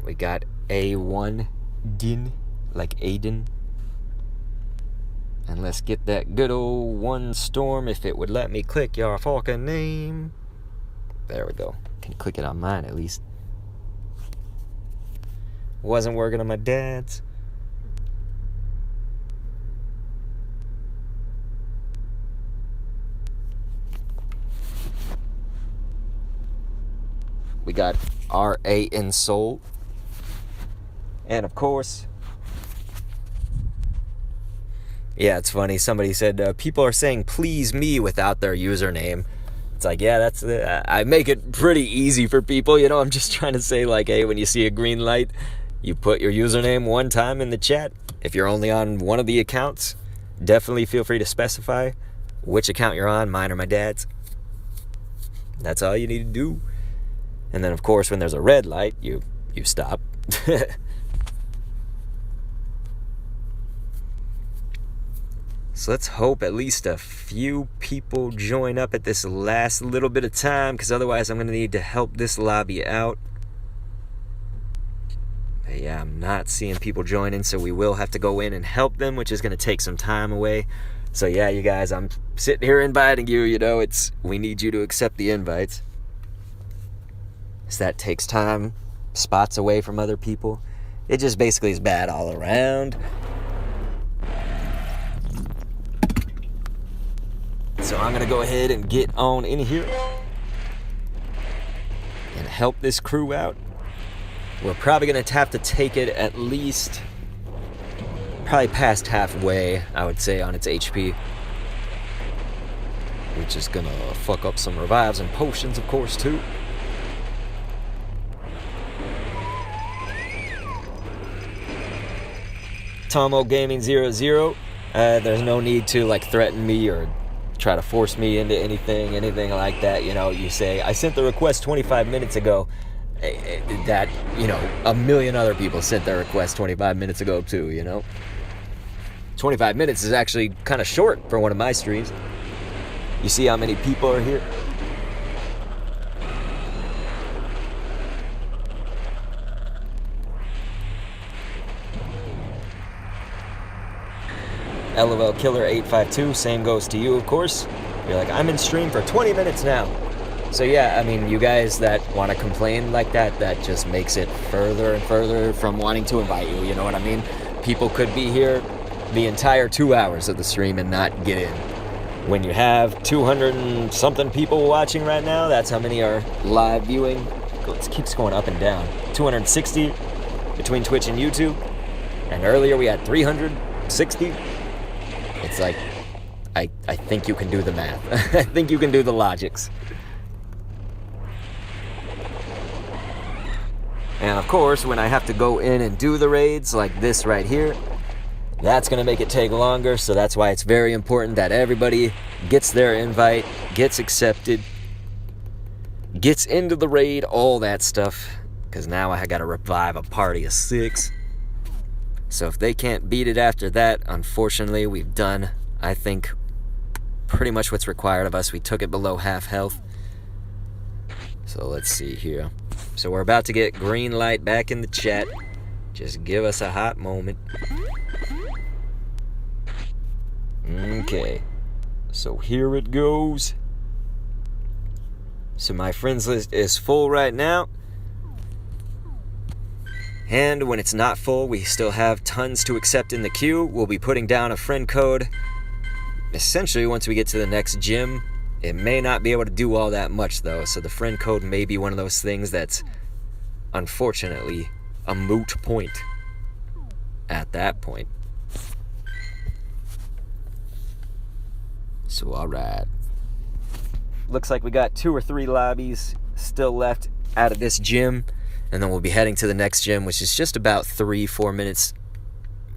We got A1 Din, like Aiden. And let's get that good old one storm, if it would let me click your fucking name. There we go. Can click it on mine at least. Wasn't working on my dad's. We got R.A. in Soul. And of course, yeah, it's funny. Somebody said, people are saying please me without their username. It's like, yeah, that's I make it pretty easy for people. You know, I'm just trying to say, like, hey, when you see a green light, you put your username one time in the chat. If you're only on one of the accounts, definitely feel free to specify which account you're on, mine or my dad's. That's all you need to do. And then, of course, when there's a red light, you stop. So let's hope at least a few people join up at this last little bit of time, because otherwise I'm going to need to help this lobby out. But yeah, I'm not seeing people joining, so we will have to go in and help them, which is going to take some time away. So yeah, you guys, I'm sitting here inviting you, you know, we need you to accept the invites. So that takes time. spots away from other people. It just basically is bad all around. So I'm going to go ahead and get on in here and help this crew out. We're probably going to have to take it at least probably past halfway, I would say, on its HP. Which is going to fuck up some revives and potions, of course, too. Tomo Gaming 00. There's no need to like threaten me or try to force me into anything like that. You know, you say, I sent the request 25 minutes ago. That, you know, a million other people sent their request 25 minutes ago too, you know. 25 minutes is actually kind of short for one of my streams. You see how many people are here? LOL Killer 852, same goes to you, of course. You're like, I'm in stream for 20 minutes now. So yeah, I mean, you guys that want to complain like that, that just makes it further and further from wanting to invite you, you know what I mean? People could be here the entire 2 hours of the stream and not get in. When you have 200 and something people watching right now, that's how many are live viewing. It keeps going up and down. 260 between Twitch and YouTube. And earlier we had 360. It's like, I think you can do the math. I think you can do the logics. And of course, when I have to go in and do the raids like this right here, that's going to make it take longer. So that's why it's very important that everybody gets their invite, gets accepted, gets into the raid, all that stuff. Because now I got to revive a party of 6. So if they can't beat it after that, unfortunately, we've done, I think, pretty much what's required of us. We took it below half health. So let's see here. So we're about to get green light back in the chat. Just give us a hot moment. Okay. So here it goes. So my friends list is full right now. And when it's not full, we still have tons to accept in the queue. We'll be putting down a friend code. Essentially, once we get to the next gym, it may not be able to do all that much, though. So the friend code may be one of those things that's, unfortunately, a moot point at that point. So, alright. Looks like we got 2 or 3 lobbies still left out of this gym. And then we'll be heading to the next gym, which is just about 3-4 minutes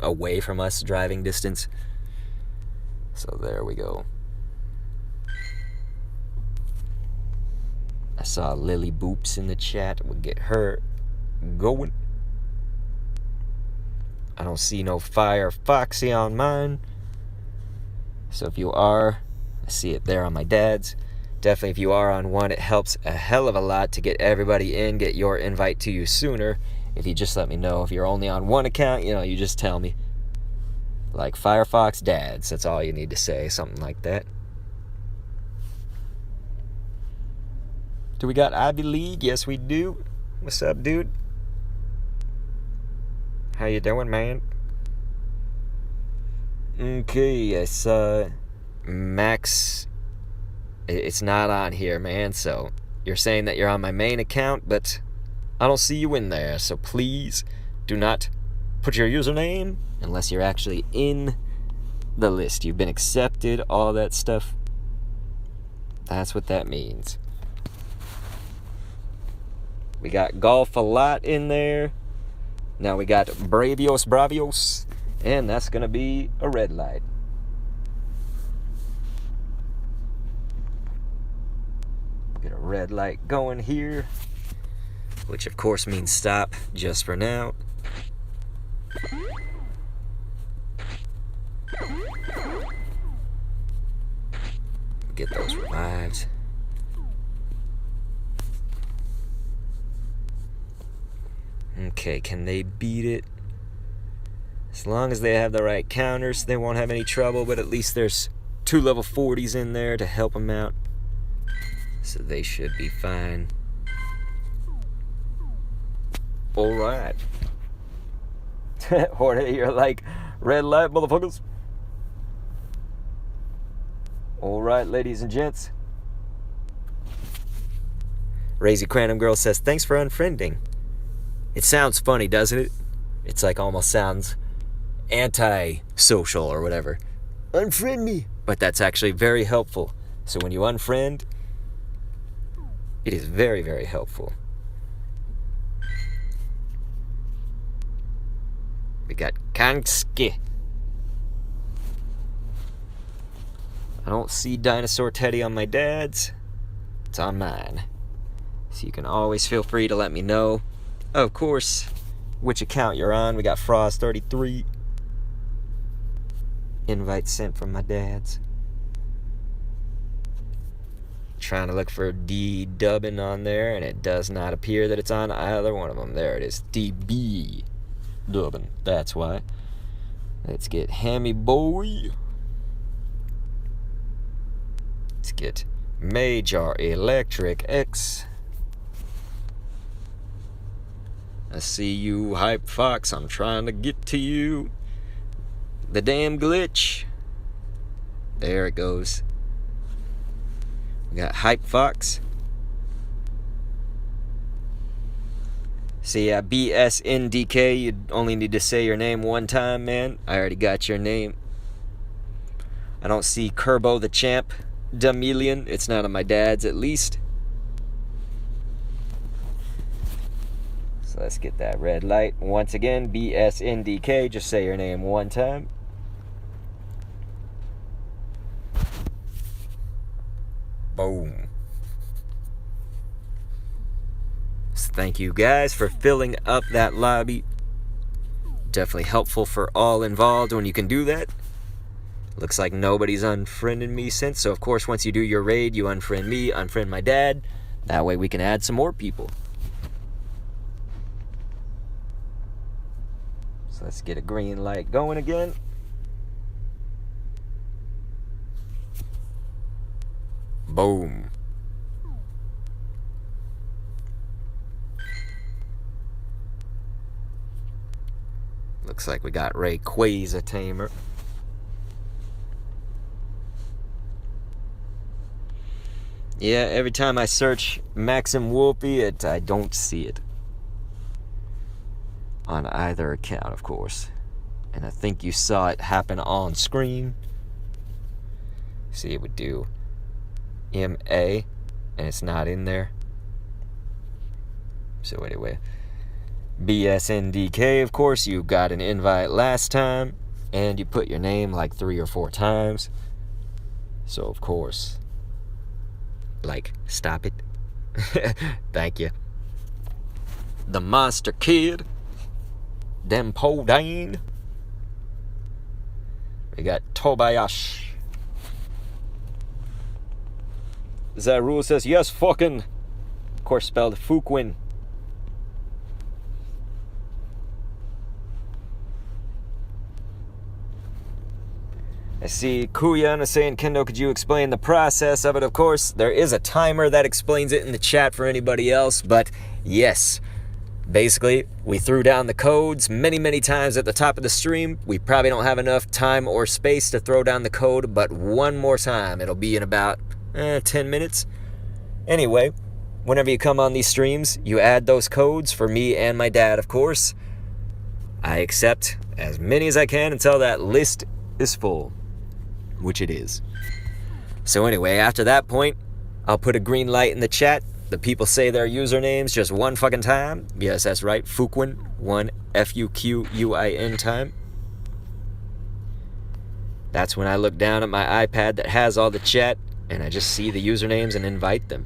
away from us driving distance. So there we go. I saw Lily Boops in the chat. We'll get her going. I don't see no Fire Foxy on mine. So if you are, I see it there on my dad's. Definitely if you are on one, it helps a hell of a lot to get everybody in, get your invite to you sooner. If you just let me know. If you're only on one account, you know, you just tell me. Like Firefox Dads, that's all you need to say, something like that. Do we got Ivy League? Yes, we do. What's up, dude? How you doing, man? Okay, I saw Max. It's not on here, man, so you're saying that you're on my main account, but I don't see you in there, so please do not put your username unless you're actually in the list. You've been accepted, all that stuff. That's what that means. We got Golf a Lot in there. Now we got Bravios, and that's going to be a red light. Get a red light going here, which of course means stop just for now. Get those revives. Okay, can they beat it? As long as they have the right counters, they won't have any trouble, but at least there's 2 level 40s in there to help them out. So they should be fine. Alright. Jorge, you're like, red light, motherfuckers. Alright, ladies and gents. Razy Cranham Girl says, thanks for unfriending. It sounds funny, doesn't it? It's like almost sounds anti-social or whatever. Unfriend me. But that's actually very helpful. So when you unfriend, it is very, very helpful. We got Kanski. I don't see Dinosaur Teddy on my dad's. It's on mine. So you can always feel free to let me know, of course, which account you're on. We got Frost33. Invite sent from my dad's. Trying to look for D Dubbin on there, and it does not appear that it's on either one of them. There it is. DB Dubbin. That's why. Let's get Hammy Boy. Let's get Major Electric X. I see you, Hype Fox. I'm trying to get to you. The damn glitch. There it goes. We got Hype Fox. See, BSNDK, you only need to say your name one time, man. I already got your name. I don't see Kerbo the Champ. Damelian. It's not on my dad's, at least. So let's get that red light. Once again, BSNDK. Just say your name one time. Boom. So thank you guys for filling up that lobby. Definitely helpful for all involved when you can do that. Looks like nobody's unfriended me since. So of course, once you do your raid, you unfriend me, unfriend my dad. That way we can add some more people. So let's get a green light going again. Boom. Looks like we got Rayquaza Tamer. Yeah, every time I search Maxim Wolfie, I don't see it. On either account, of course. And I think you saw it happen on screen. See, it would do MA, and it's not in there. So anyway, BSNDK, of course, you got an invite last time, and you put your name like 3 or 4 times. So of course, like, stop it. Thank you. The Monster Kid. Dempodane. We got Tobayashi. Zarul says, yes, fucking. Of course, spelled Fuquin. I see Kuyan saying, Kendo, could you explain the process of it? Of course, there is a timer that explains it in the chat for anybody else, but yes. Basically, we threw down the codes many, many times at the top of the stream. We probably don't have enough time or space to throw down the code, but one more time. It'll be in about 10 minutes. Anyway, whenever you come on these streams, you add those codes for me and my dad, of course. I accept as many as I can until that list is full, which it is. So anyway, after that point, I'll put a green light in the chat. The people say their usernames just one fucking time. Yes, that's right. Fuquin. 1 Fuquin time. That's when I look down at my iPad that has all the chat, and I just see the usernames and invite them.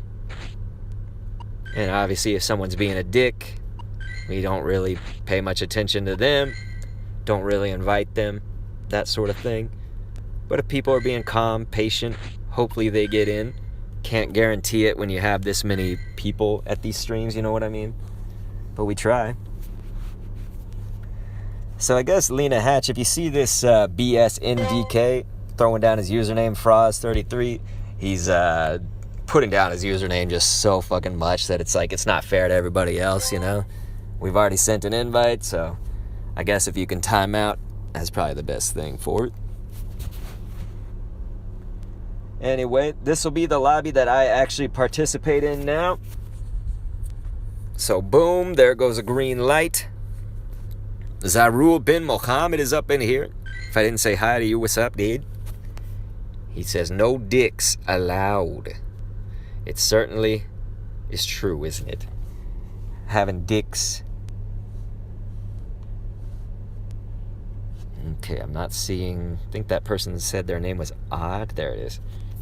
And obviously, if someone's being a dick, we don't really pay much attention to them. Don't really invite them. That sort of thing. But if people are being calm, patient, hopefully they get in. Can't guarantee it when you have this many people at these streams, you know what I mean? But we try. So I guess, Lena Hatch, if you see this BSNDK throwing down his username, Froz33, he's putting down his username just so fucking much that it's like, it's not fair to everybody else, you know? We've already sent an invite, so I guess if you can time out, that's probably the best thing for it. Anyway, this will be the lobby that I actually participate in now. So boom, there goes a green light. Zarul bin Mohammed is up in here. If I didn't say hi to you, what's up, dude? He says, no dicks allowed. It certainly is true, isn't it? Having dicks. Okay, I'm not seeing... I think that person said their name was Odd. There it is.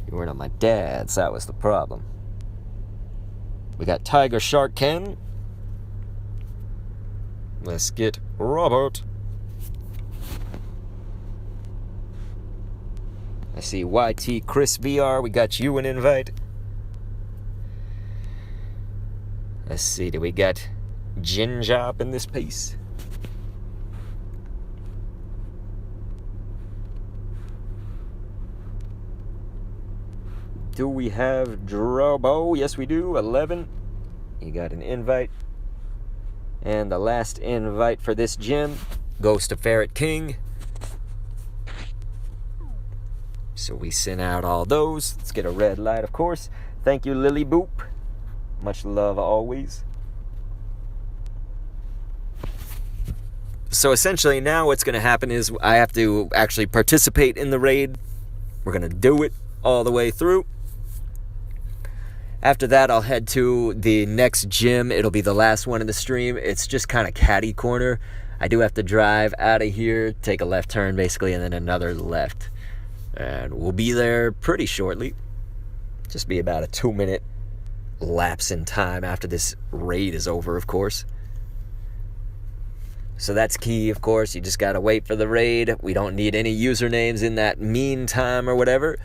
You weren't on my dad's. That was the problem. We got Tiger Shark Ken. Let's get Robert. I see YT Chris VR. We got you an invite. Let's see. Do we got Ginger up in this piece? Do we have Drobo? Yes, we do. 11. You got an invite. And the last invite for this gym goes to Ferret King. So we sent out all those. Let's get a red light, of course. Thank you, Lily Boop. Much love always. So essentially now what's going to happen is I have to actually participate in the raid. We're going to do it all the way through. After that, I'll head to the next gym. It'll be the last one in the stream. It's just kind of catty corner. I do have to drive out of here, take a left turn basically, and then another left. And we'll be there pretty shortly. Just be about a 2-minute lapse in time after this raid is over, of course. So that's key, of course. You just gotta wait for the raid. We don't need any usernames in that meantime or whatever.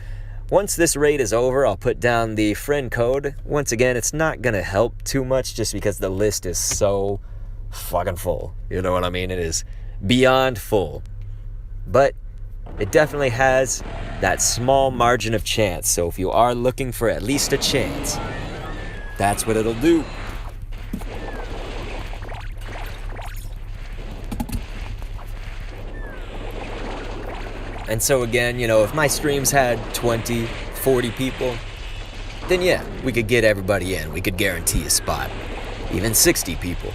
Once this raid is over, I'll put down the friend code. Once again, it's not going to help too much just because the list is so fucking full. You know what I mean? It is beyond full. But it definitely has that small margin of chance. So if you are looking for at least a chance, that's what it'll do. And so again, you know, if my streams had 20, 40 people, then yeah, we could get everybody in. We could guarantee a spot. Even 60 people.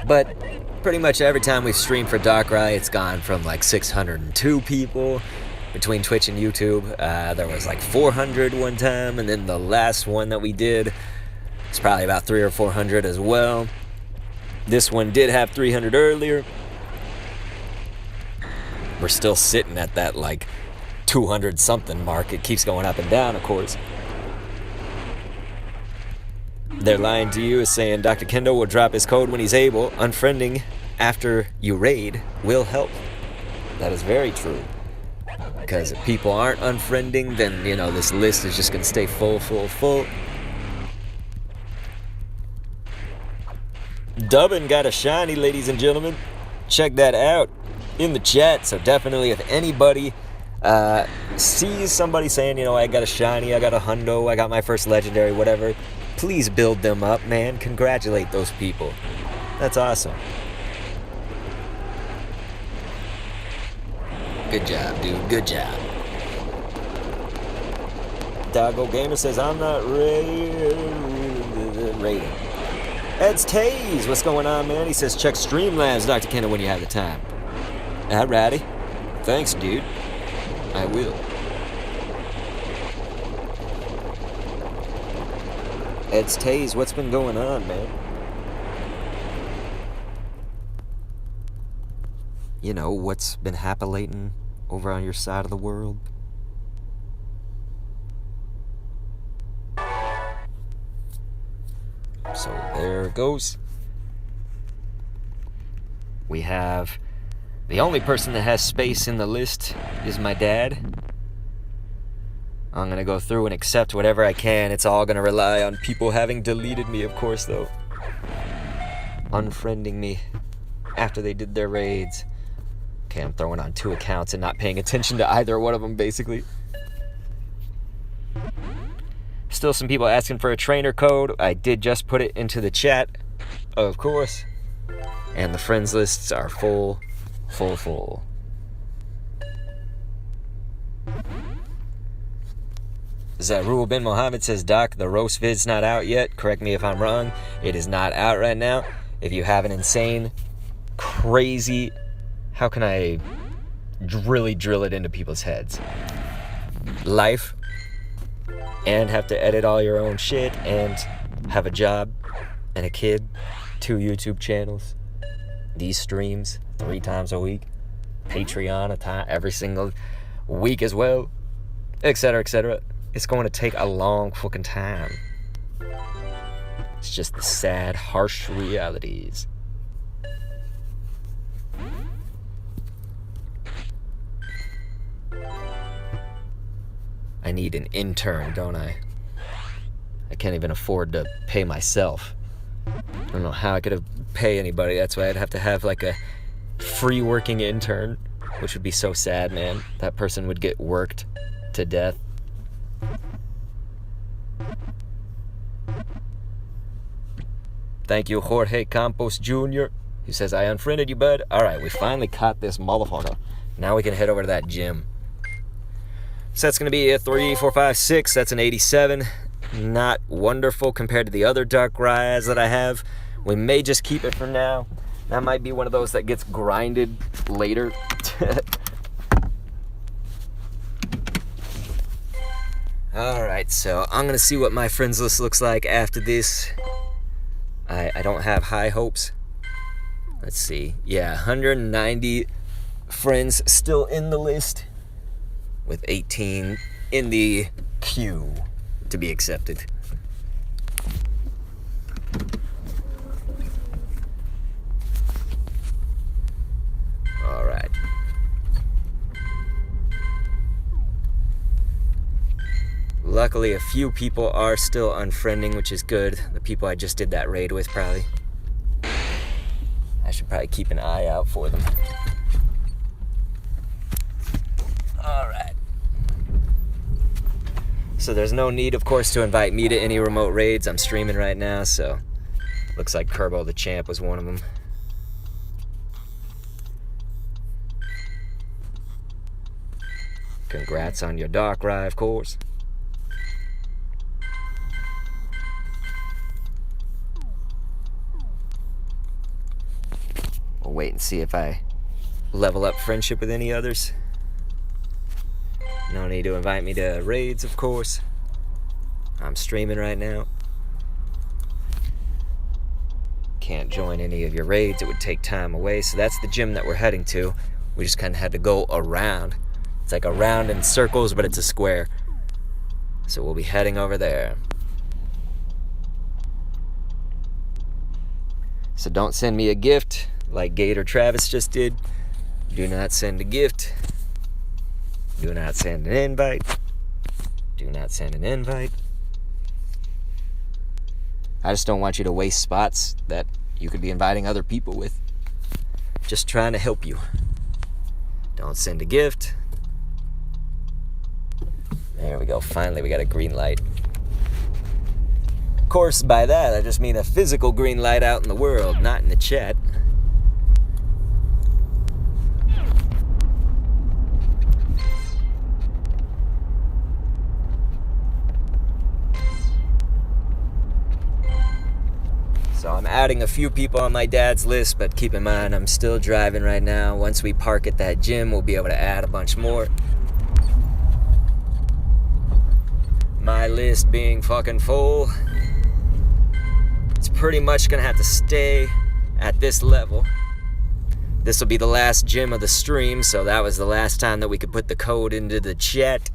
But pretty much every time we've streamed for Darkrai, it's gone from like 602 people between Twitch and YouTube. There was like 400 one time, and then the last one that we did was probably about 300 or 400 as well. This one did have 300 earlier. We're still sitting at that like 200 something mark. It keeps going up and down, of course. They're lying to you, is saying Dr. Kendo will drop his code when he's able. Unfriending after you raid will help. That is very true. Because if people aren't unfriending, then, you know, this list is just going to stay full, full, full. Dubbin got a shiny, ladies and gentlemen. Check that out in the chat. So definitely if anybody sees somebody saying, you know, I got a shiny, I got a hundo, I got my first legendary, whatever, please build them up, man. Congratulate those people. That's awesome. Good job, dude. Good job. Doggo Gamer says, I'm not rating. Ed's Taze, what's going on, man? He says, check Streamlabs, Dr. Kenna, when you have the time. Alrighty. Thanks, dude. I will. Ed's Taze, what's been going on, man? You know, what's been happening over on your side of the world? So there it goes. We have the only person that has space in the list is my dad. I'm gonna go through and accept whatever I can. It's all gonna rely on people having deleted me, of course, though. Unfriending me after they did their raids. Okay, I'm throwing on 2 accounts and not paying attention to either one of them, basically. Still some people asking for a trainer code. I did just put it into the chat. of course. And the friends lists are full. Zarul bin Mohammed says, Doc, the roast vid's not out yet. Correct me if I'm wrong. It is not out right now. If you have an insane, crazy, how can I really drill it into people's heads? Life, and have to edit all your own shit, and have a job, and a kid, 2 YouTube channels, these streams 3 times a week, Patreon a time every single week as well, etc., etc. It's going to take a long fucking time. It's just the sad, harsh realities. I need an intern, don't I? I can't even afford to pay myself. I don't know how I could pay anybody. That's why I'd have to have like a free working intern, which would be so sad, man. That person would get worked to death. Thank you, Jorge Campos Jr., who says, I unfriended you, bud. All right, we finally caught this motherfucker. Now we can head over to that gym. So that's going to be a 3, 4, 5, 6. That's an 87. Not wonderful compared to the other Darkrai's that I have. We may just keep it for now. That might be one of those that gets grinded later. Alright, so I'm going to see what my friends list looks like after this. I don't have high hopes. Let's see. Yeah, 190 friends still in the list, with 18 in the queue to be accepted. All right. Luckily, a few people are still unfriending, which is good. The people I just did that raid with, probably. I should probably keep an eye out for them. All right. So there's no need, of course, to invite me to any remote raids. I'm streaming right now, so looks like Kerbo the Champ was one of them. Congrats on your Darkrai, of course. We'll wait and see if I level up friendship with any others. No need to invite me to raids, of course. I'm streaming right now. Can't join any of your raids. It would take time away. So that's the gym that we're heading to. We just kind of had to go around. It's like around in circles, but it's a square. So we'll be heading over there. So don't send me a gift like Gator Travis just did. Do not send a gift. Do not send an invite. Do not send an invite. I just don't want you to waste spots that you could be inviting other people with. Just trying to help you. Don't send a gift. There we go. Finally, we got a green light. Of course, by that, I just mean a physical green light out in the world, not in the chat. So I'm adding a few people on my dad's list, but keep in mind, I'm still driving right now. Once we park at that gym, we'll be able to add a bunch more. My list being fucking full. It's pretty much gonna have to stay at this level. This will be the last gym of the stream, so that was the last time that we could put the code into the chat.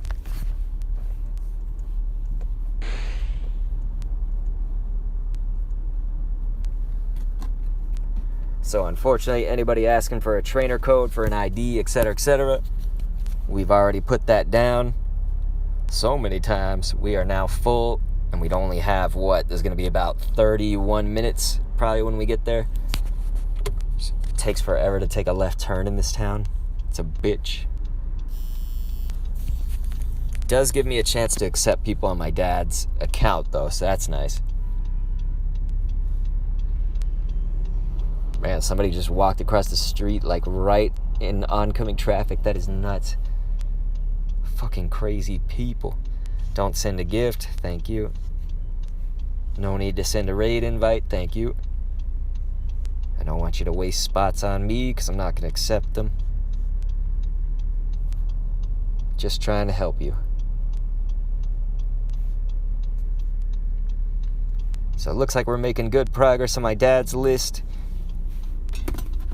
So unfortunately, anybody asking for a trainer code for an ID, etc., we've already put that down so many times. We are now full, and we'd only have, there's going to be about 31 minutes probably when we get there. It takes forever to take a left turn in this town. It's a bitch. It does give me a chance to accept people on my dad's account, though, so that's nice. Man, somebody just walked across the street, like, right in oncoming traffic. That is nuts. Fucking crazy people. Don't send a gift. Thank you. No need to send a raid invite. Thank you. I don't want you to waste spots on me because I'm not going to accept them. Just trying to help you. So it looks like we're making good progress on my dad's list.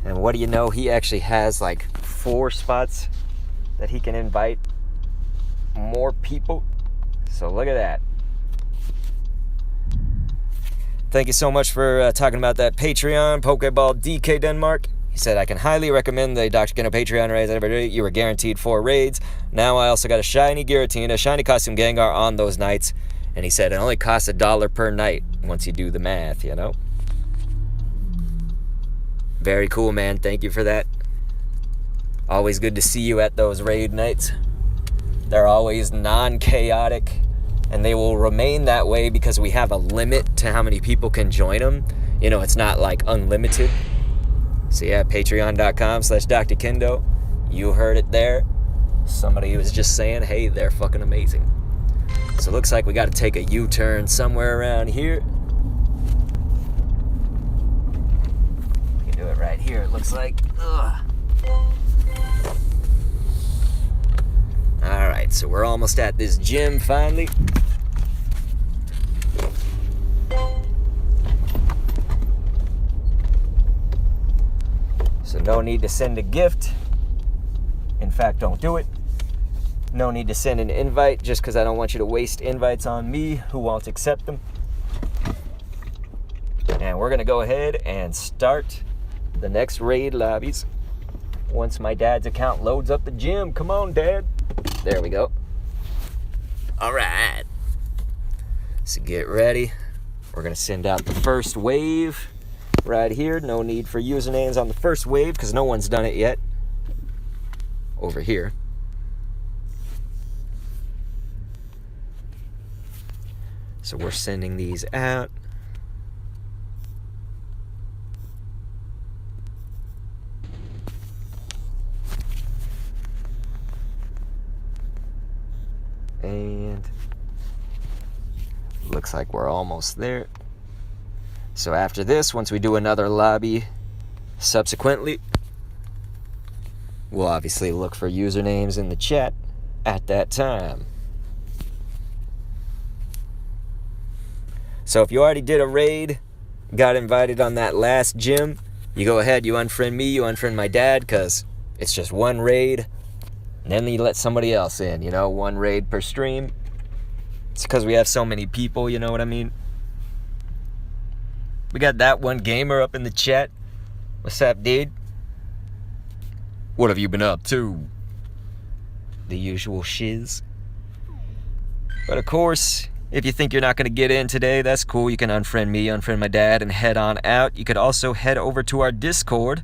And what do you know? He actually has like 4 spots that he can invite more people. So look at that. Thank you so much for talking about that Patreon, Pokeball DK Denmark. He said, I can highly recommend the Dr. Geno Patreon raids every day. You were guaranteed 4 raids. Now I also got a shiny Giratina, shiny costume Gengar on those nights. And he said it only costs $1 per night once you do the math, you know? Very cool, man. Thank you for that. Always good to see you at those raid nights. They're always non-chaotic, and they will remain that way because we have a limit to how many people can join them. You know, it's not like unlimited. So yeah, patreon.com/drkendo. You heard it there. Somebody was just saying, hey, they're fucking amazing. So it looks like we got to take a U-turn somewhere around here. We can do it right here, it looks like. Ugh. Alright, so we're almost at this gym finally. So no need to send a gift. In fact, don't do it. No need to send an invite just because I don't want you to waste invites on me who won't accept them. And we're going to go ahead and start the next raid lobbies once my dad's account loads up the gym. Come on, Dad. There we go. All right. So get ready. We're going to send out the first wave right here. No need for usernames on the first wave because no one's done it yet. Over here. So we're sending these out. And looks like we're almost there. So after this, once we do another lobby subsequently, we'll obviously look for usernames in the chat at that time. So if you already did a raid, got invited on that last gym, you go ahead, you unfriend me, you unfriend my dad, because it's just one raid. And then you let somebody else in, you know, 1 raid per stream. It's because we have so many people, you know what I mean? We got that one gamer up in the chat. What's up, dude? What have you been up to? The usual shiz. But of course, if you think you're not going to get in today, that's cool. You can unfriend me, unfriend my dad, and head on out. You could also head over to our Discord.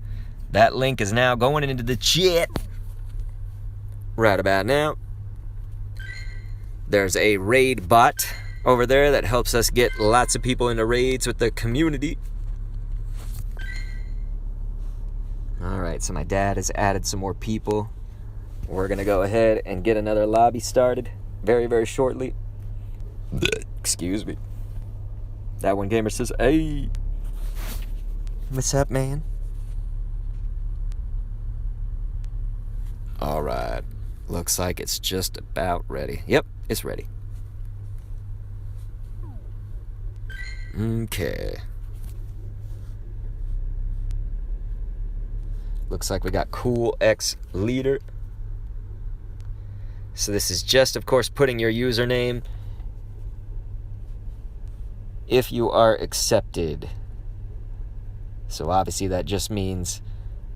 That link is now going into the chat right about now. There's a raid bot over there that helps us get lots of people into raids with the community. Alright, so my dad has added some more people. We're going to go ahead and get another lobby started very, very shortly. Excuse me. That one gamer says, hey. What's up, man? Alright. Looks like it's just about ready. Yep, it's ready. Okay. Looks like we got Cool X Leader. So this is just, of course, putting your username if you are accepted. So obviously that just means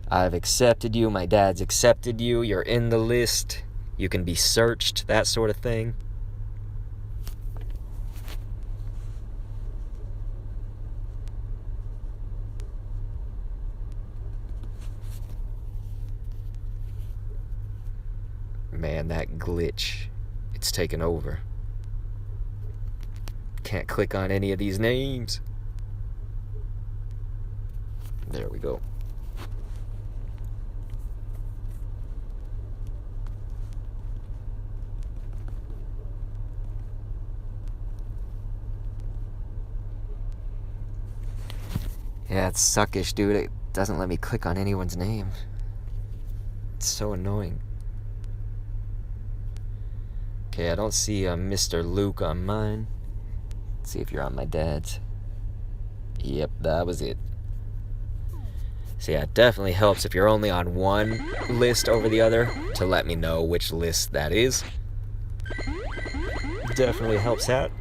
I've accepted you, my dad's accepted you, you're in the list, you can be searched, that sort of thing. Man, that glitch, it's taken over. Can't click on any of these names. There we go. Yeah, it's suckish, dude. It doesn't let me click on anyone's name. It's so annoying. Okay, I don't see Mr. Luke on mine. Let's see if you're on my dad's. Yep, that was it. So yeah, it definitely helps if you're only on one list over the other to let me know which list that is. Definitely helps out.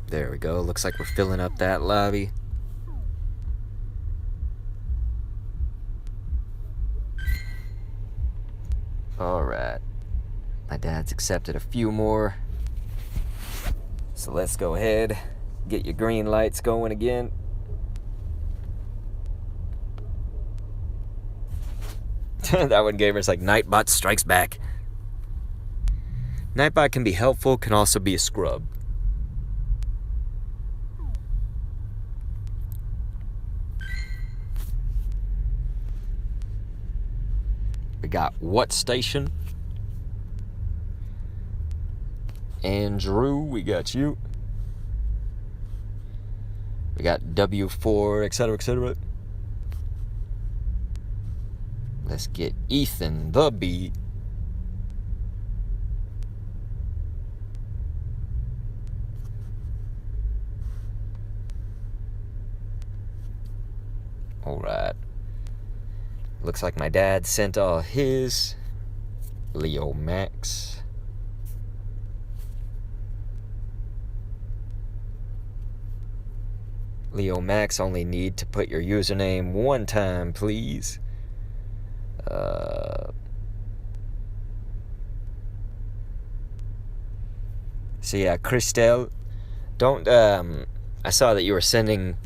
There we go. Looks like we're filling up that lobby. Alright. My dad's accepted a few more. So let's go ahead, get your green lights going again. That one gamer's like, Nightbot strikes back. Nightbot can be helpful, can also be a scrub. We got what station? Andrew, we got you. We got W4, etc., etc. Let's get Ethan the Bee. Alright. Looks like my dad sent all his. Leo Max. Leo Max, only need to put your username one time, please. So yeah, Christelle, don't, I saw that you were sending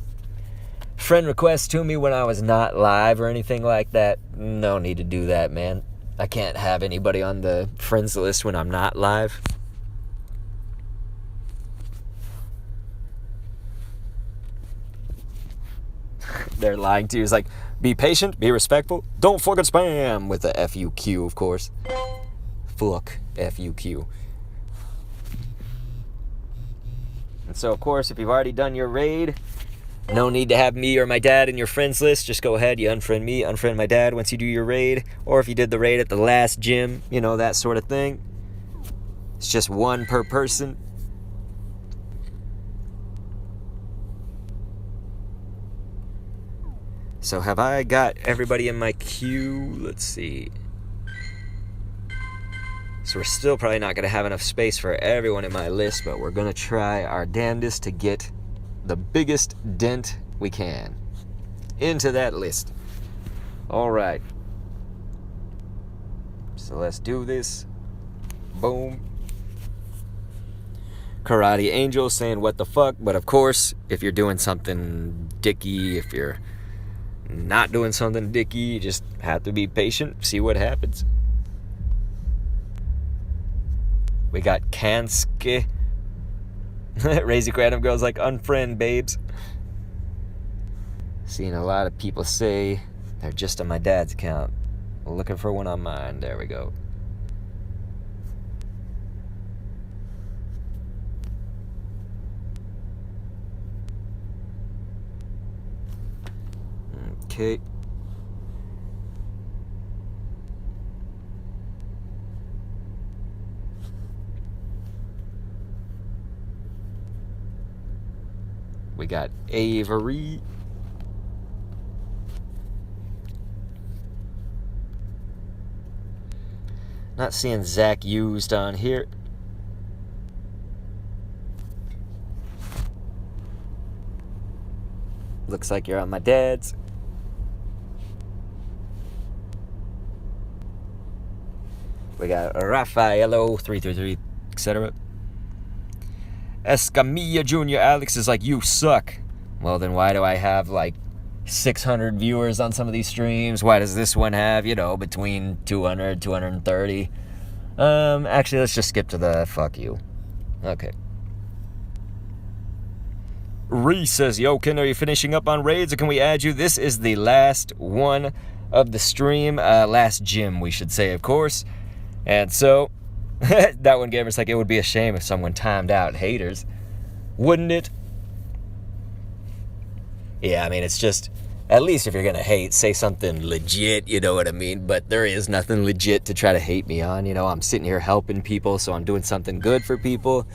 friend requests to me when I was not live or anything like that. No need to do that, man. I can't have anybody on the friends list when I'm not live. They're lying to you. It's like, be patient, be respectful, don't fucking spam with the FUQ, of course. Fuck FUQ. And so, of course, if you've already done your raid, no need to have me or my dad in your friends list. Just go ahead, you unfriend me, unfriend my dad once you do your raid. Or if you did the raid at the last gym, you know, that sort of thing. It's just one per person. So have I got everybody in my queue? Let's see. So we're still probably not going to have enough space for everyone in my list, but we're going to try our damnedest to get the biggest dent we can into that list. All right. So let's do this. Boom. Karate Angel saying what the fuck, but of course, if you're doing something dicky, if you're not doing something dicky, you just have to be patient, see what happens. We got Kanske. Razy Random Girl's like, unfriend, babes. Seeing a lot of people say they're just on my dad's account. Looking for one on mine. There we go. Okay. We got Avery. Not seeing Zach used on here. Looks like you're on my dad's. We got Raffaello 333, etc. Escamilla Jr. Alex is like, you suck. Well, then why do I have like 600 viewers on some of these streams? Why does this one have, you know, between 200, 230? Actually, let's just skip to the fuck you. Okay. Reese says, yo, Ken, are you finishing up on raids or can we add you? This is the last one of the stream. Last gym, we should say, of course. And so, that one gamer's like, it would be a shame if someone timed out haters. Wouldn't it? Yeah, I mean, it's just, at least if you're gonna hate, say something legit, you know what I mean? But there is nothing legit to try to hate me on. You know, I'm sitting here helping people, so I'm doing something good for people.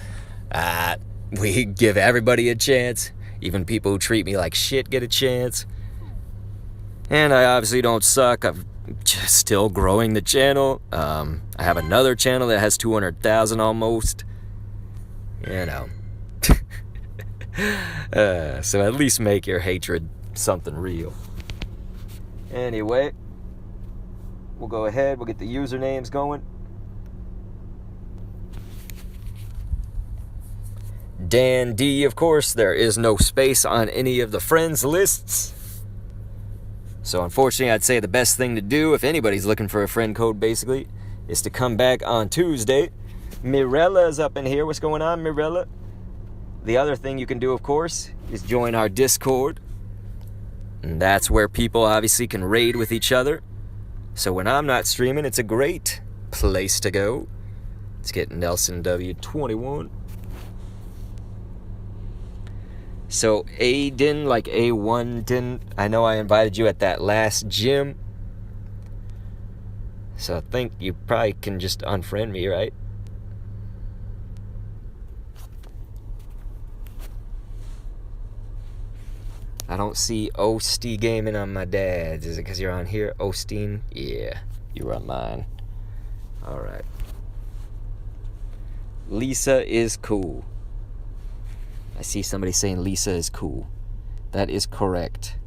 We give everybody a chance. Even people who treat me like shit get a chance. And I obviously don't suck. I'm just still growing the channel. I have another channel that has 200,000 almost. You know. So at least make your hatred something real. Anyway, we'll go ahead. We'll get the usernames going. Dan D, of course, there is no space on any of the friends lists. So unfortunately, I'd say the best thing to do, if anybody's looking for a friend code, basically, is to come back on Tuesday. Mirella's up in here. What's going on, Mirella? The other thing you can do, of course, is join our Discord. And that's where people obviously can raid with each other. So when I'm not streaming, it's a great place to go. Let's get Nelson W21. So Aiden, like A1 didn't, I know I invited you at that last gym. So I think you probably can just unfriend me, right? I don't see Osteen gaming on my dad's. Is it because you're on here? Osteen? Yeah, you're on mine. Alright. Lisa is cool. I see somebody saying Lisa is cool. That is correct.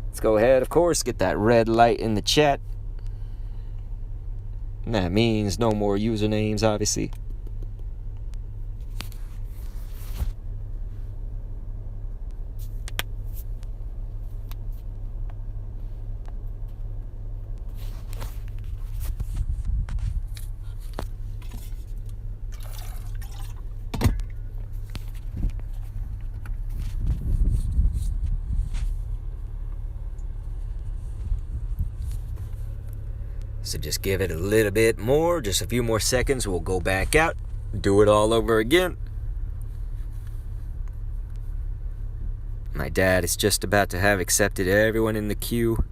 Let's go ahead, of course, get that red light in the chat. And that means no more usernames, obviously. So just give it a little bit more, just a few more seconds, we'll go back out, do it all over again. My dad is just about to have accepted everyone in the queue.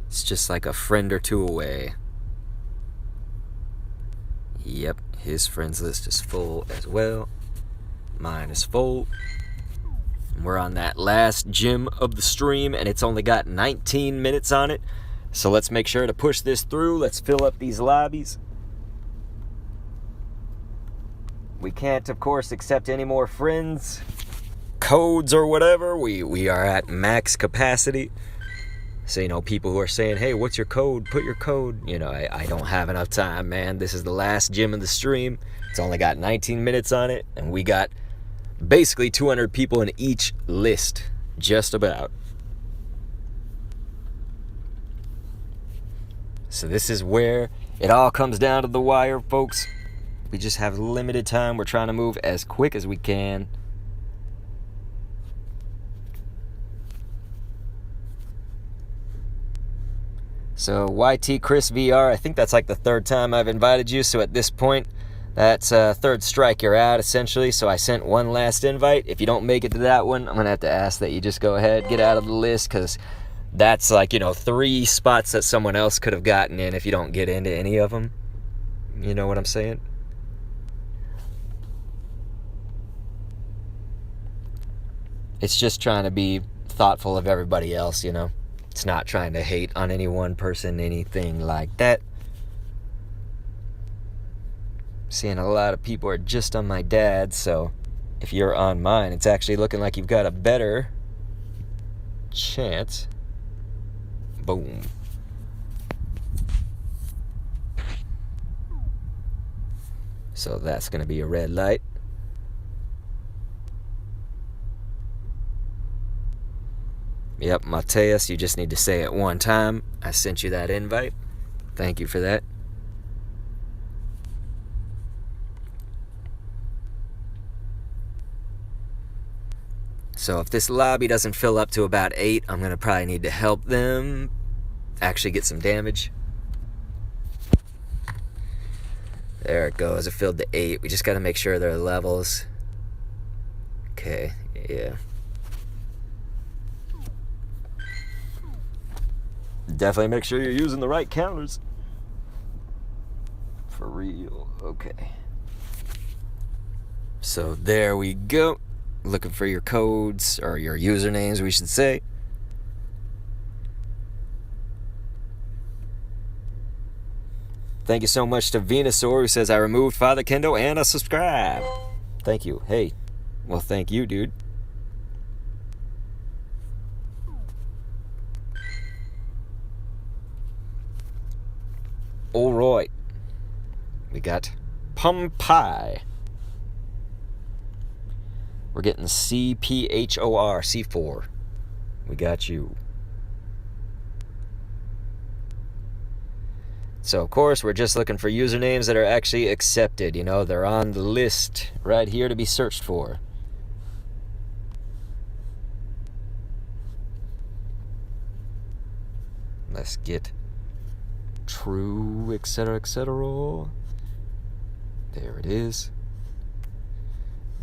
It's just like a friend or two away. Yep, his friends list is full as well. Mine is full. We're on that last gym of the stream, and it's only got 19 minutes on it. So let's make sure to push this through. Let's fill up these lobbies. We can't, of course, accept any more friends, codes, or whatever. We are at max capacity. So, you know, people who are saying, hey, what's your code? Put your code. You know, I don't have enough time, man. This is the last gym of the stream. It's only got 19 minutes on it. And we got basically 200 people in each list. Just about. So this is where it all comes down to the wire, folks. We just have limited time. We're trying to move as quick as we can. So YT Chris VR, I think that's like the third time I've invited you. So at this point, that's third strike, you're out essentially. So I sent one last invite. If you don't make it to that one, I'm going to have to ask that you just go ahead, get out of the list, because that's like, you know, 3 spots that someone else could have gotten in if you don't get into any of them. You know what I'm saying? It's just trying to be thoughtful of everybody else, you know? It's not trying to hate on any one person, anything like that. Seeing a lot of people are just on my dad, so if you're on mine, it's actually looking like you've got a better chance. Boom. So that's going to be a red light. Yep, Mateus, you just need to say it one time. I sent you that invite. Thank you for that. So if this lobby doesn't fill up to about 8, I'm going to probably need to help them actually get some damage. There it goes. It filled to 8. We just got to make sure their levels. Okay, yeah. Definitely make sure you're using the right counters. For real. Okay. So there we go. Looking for your codes, or your usernames, we should say. Thank you so much to Venusaur, who says, I removed Father Kendo and a subscribe. Thank you. Hey, well, thank you, dude. Alright. We got Pumpai. We're getting CPHOR, C4. We got you. So, of course, we're just looking for usernames that are actually accepted. You know, they're on the list right here to be searched for. Let's get true, etc., etc. There it is.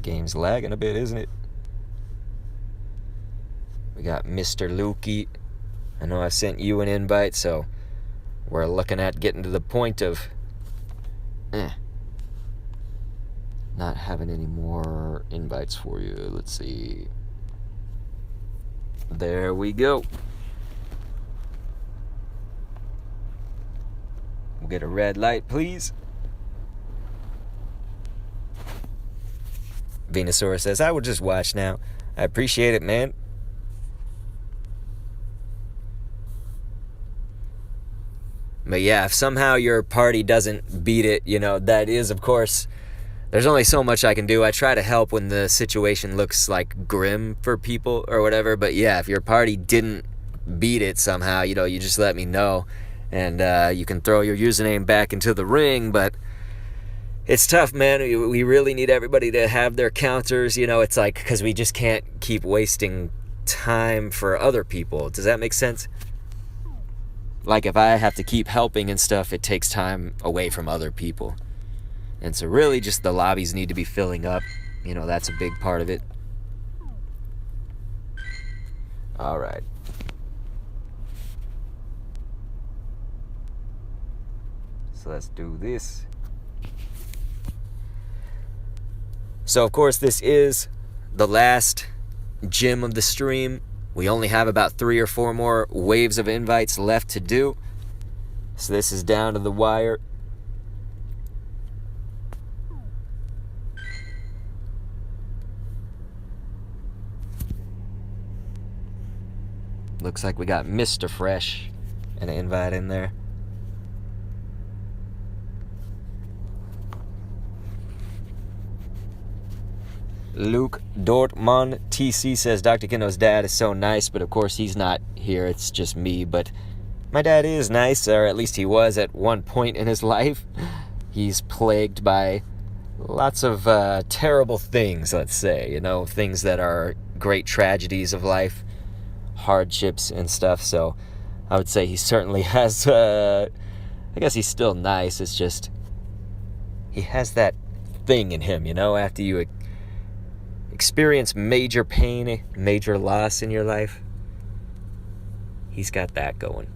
Game's lagging a bit, isn't it? We got Mr. Lukey. I know I sent you an invite, so we're looking at getting to the point of not having any more invites for you. Let's see. There we go. We'll get a red light, please. Venusaur says, I will just watch now. I appreciate it, man. But yeah, if somehow your party doesn't beat it, you know, that is, of course, there's only so much I can do. I try to help when the situation looks like grim for people or whatever. But yeah, if your party didn't beat it somehow, you know, you just let me know. And you can throw your username back into the ring. But it's tough, man. We really need everybody to have their counters. You know, it's like, because we just can't keep wasting time for other people. Does that make sense? Like, if I have to keep helping and stuff, it takes time away from other people. And so really just the lobbies need to be filling up. You know, that's a big part of it. All right. So let's do this. So, of course, this is the last gym of the stream. We only have about 3 or 4 more waves of invites left to do. So this is down to the wire. Looks like we got Mr. Fresh and an invite in there. Luke Dortmund TC says, Dr. Kendo's dad is so nice, but of course he's not here. It's just me. But my dad is nice, or at least he was at one point in his life. He's plagued by lots of terrible things, let's say. You know, things that are great tragedies of life, hardships and stuff. So I would say he certainly has, I guess he's still nice. It's just, he has that thing in him, you know, after you experience major pain, major loss in your life, he's got that going.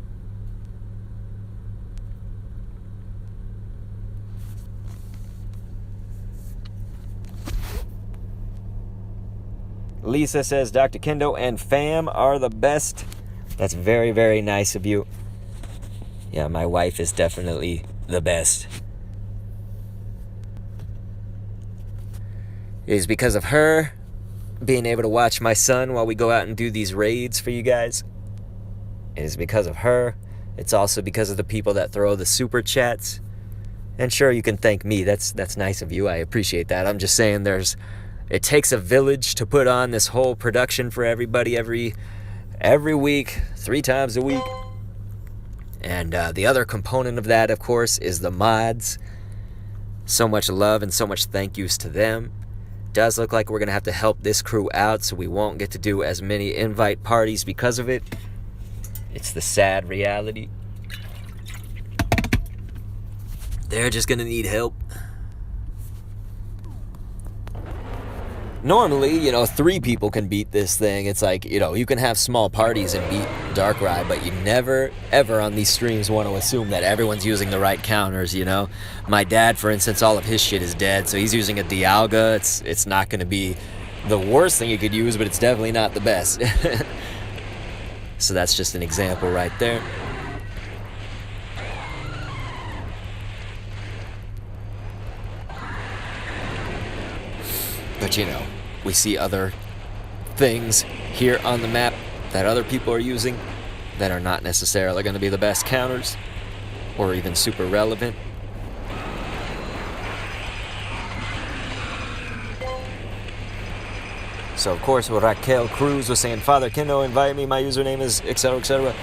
Lisa says, Dr. Kendo and fam are the best. That's very, very nice of you. Yeah, my wife is definitely the best. It is because of her being able to watch my son while we go out and do these raids for you guys. It is because of her. It's also because of the people that throw the super chats. And sure, you can thank me. That's nice of you. I appreciate that. I'm just saying it takes a village to put on this whole production for everybody every every week, 3 times a week. And the other component of that, of course, is the mods. So much love and so much thank yous to them. Does look like we're going to have to help this crew out, so we won't get to do as many invite parties because of it. It's the sad reality. They're just going to need help. Normally, 3 people can beat this thing. It's like, you can have small parties and beat Darkrai, but you never, ever on these streams want to assume that everyone's using the right counters, My dad, for instance, all of his shit is dead, so he's using a Dialga. It's not going to be the worst thing you could use, but it's definitely not the best. So that's just an example right there. But we see other things here on the map that other people are using that are not necessarily going to be the best counters or even super relevant. So, of course, Raquel Cruz was saying, Father Kendo, invite me, my username is etc, etc.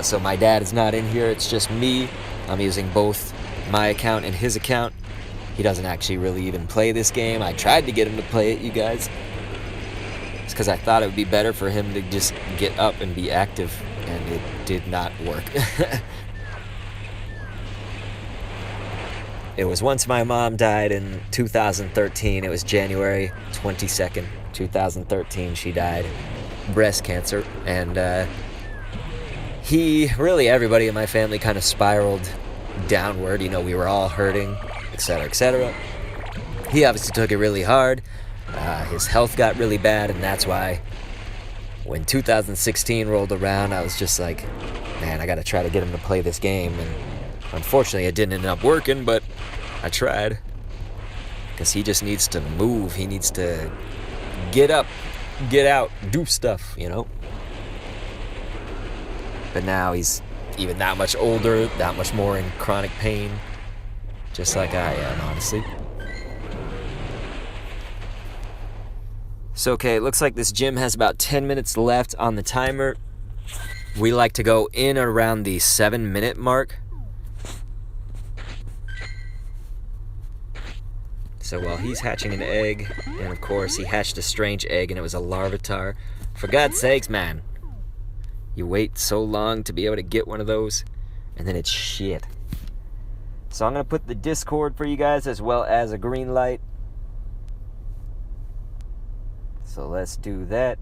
So my dad is not in here, it's just me. I'm using both my account and his account. He doesn't actually really even play this game. I tried to get him to play it, you guys. It's because I thought it would be better for him to just get up and be active, and it did not work. It was once my mom died in 2013. It was January 22nd, 2013. She died. Breast cancer. And everybody in my family kind of spiraled downward. We were all hurting, etc., etc. He obviously took it really hard. His health got really bad, and that's why when 2016 rolled around, I was just like, man, I got to try to get him to play this game. And unfortunately, it didn't end up working, but I tried. Because he just needs to move. He needs to get up, get out, do stuff, But now he's even that much older, that much more in chronic pain. Just like I am, honestly. So, okay, it looks like this gym has about 10 minutes left on the timer. We like to go in around the 7-minute mark. So while he's hatching an egg, and of course he hatched a strange egg and it was a Larvitar. For God's sakes, man. You wait so long to be able to get one of those, and then it's shit. So I'm going to put the Discord for you guys as well as a green light. So let's do that.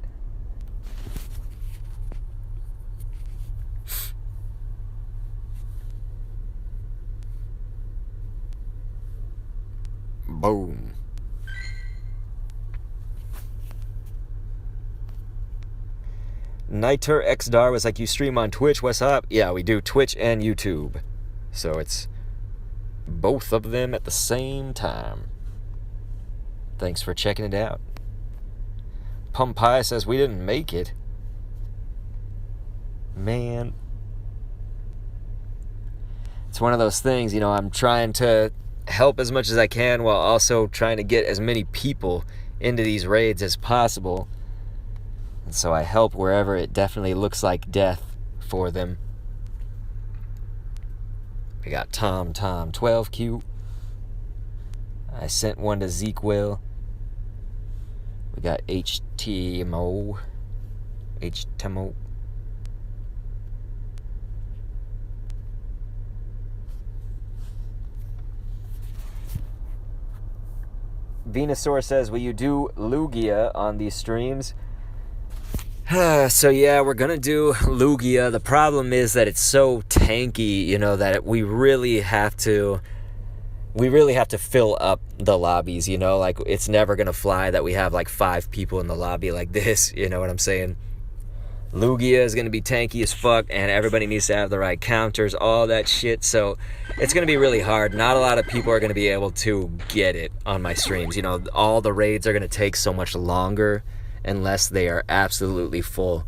Boom. Niter XDar was like, you stream on Twitch, what's up? Yeah, we do Twitch and YouTube. So it's both of them at the same time. Thanks for checking it out. Pumpai says we didn't make it. Man. It's one of those things, I'm trying to help as much as I can while also trying to get as many people into these raids as possible. And so I help wherever it definitely looks like death for them. We got Tom 12Q. I sent one to Zequel. We got HTMO. Venusaur says, will you do Lugia on these streams? So yeah, we're gonna do Lugia. The problem is that it's so tanky, that we really have to fill up the lobbies, like it's never gonna fly that we have like 5 people in the lobby like this, you know what I'm saying? Lugia is gonna be tanky as fuck, and everybody needs to have the right counters, all that shit, so it's gonna be really hard. Not a lot of people are gonna be able to get it on my streams. All the raids are gonna take so much longer unless they are absolutely full.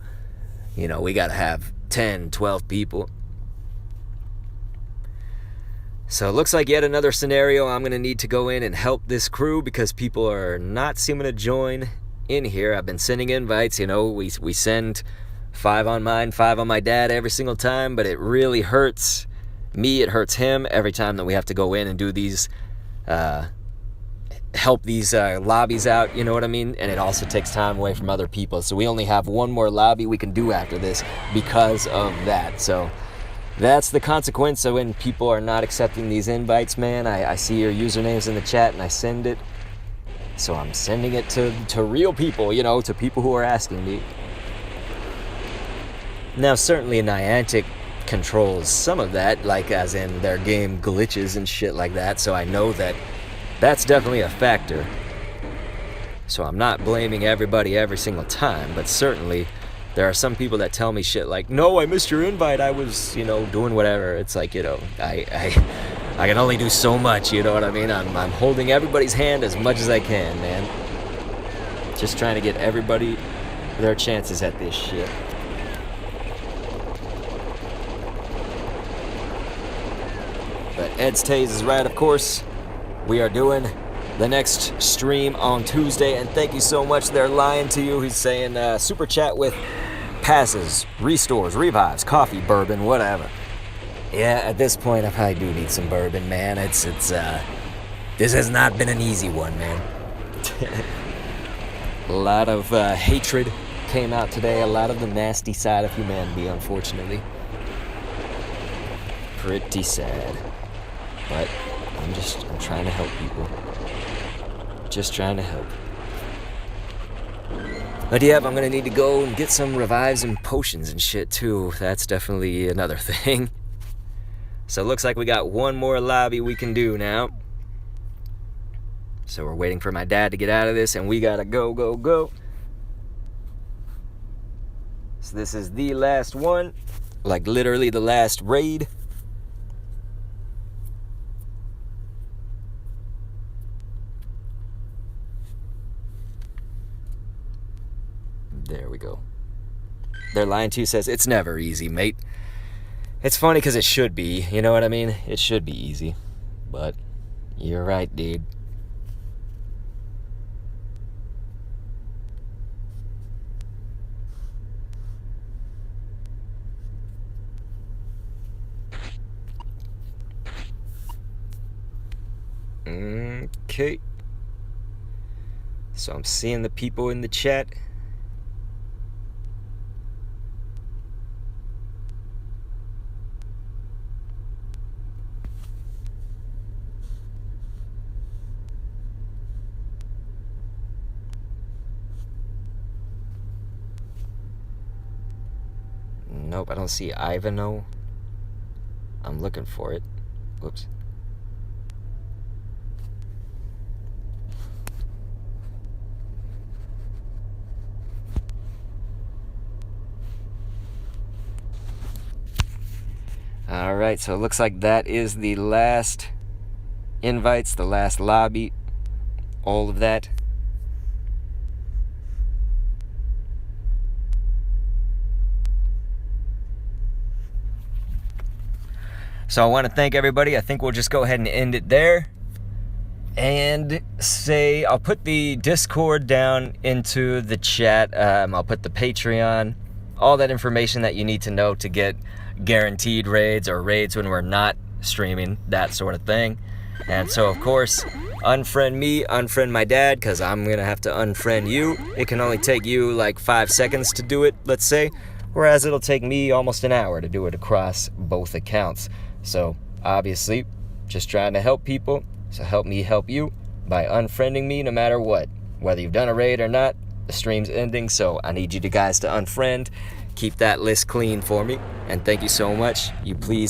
We gotta have 10, 12 people. So it looks like yet another scenario I'm gonna need to go in and help this crew because people are not seeming to join in here. I've been sending invites, we send 5 on mine, 5 on my dad every single time, but it really hurts me, it hurts him every time that we have to go in and do these, help these lobbies out, you know what I mean? And it also takes time away from other people. So we only have one more lobby we can do after this because of that. So that's the consequence of when people are not accepting these invites, man. I see your usernames in the chat and I send it. So I'm sending it to real people, you know, to people who are asking me. Now, certainly Niantic controls some of that, like as in their game glitches and shit like that, so I know that that's definitely a factor. So I'm not blaming everybody every single time, but certainly there are some people that tell me shit like, no, I missed your invite, I was, you know, doing whatever. It's like, you know, I can only do so much, you know what I mean? I'm holding everybody's hand as much as I can, man. Just trying to get everybody their chances at this shit. But Ed's Taze is right, of course. We are doing the next stream on Tuesday, and thank you so much. They're lying to you. He's saying super chat with passes, restores, revives, coffee, bourbon, whatever. Yeah, at this point, I probably do need some bourbon, man. It's this has not been an easy one, man. A lot of hatred came out today. A lot of the nasty side of humanity, unfortunately. Pretty sad. But I'm trying to help people. Just trying to help. But yeah, I'm gonna need to go and get some revives and potions and shit too. That's definitely another thing. So it looks like we got one more lobby we can do now. So we're waiting for my dad to get out of this, and we gotta go. So this is the last one. Like literally the last raid. There we go. They're lying to you says, it's never easy, mate. It's funny because it should be, you know what I mean? It should be easy. But you're right, dude. Okay. So I'm seeing the people in the chat. Nope, I don't see Ivano. I'm looking for it. Whoops. Alright, so it looks like that is the last invites, the last lobby, all of that. So I want to thank everybody. I think we'll just go ahead and end it there. And say, I'll put the Discord down into the chat. I'll put the Patreon, all that information that you need to know to get guaranteed raids or raids when we're not streaming, that sort of thing. And so, of course, unfriend me, unfriend my dad, because I'm going to have to unfriend you. It can only take you like 5 seconds to do it, let's say, whereas it'll take me almost an hour to do it across both accounts. So, obviously, just trying to help people. So help me help you by unfriending me no matter what. Whether you've done a raid or not, the stream's ending, so I need you guys to unfriend. Keep that list clean for me. And thank you so much. You please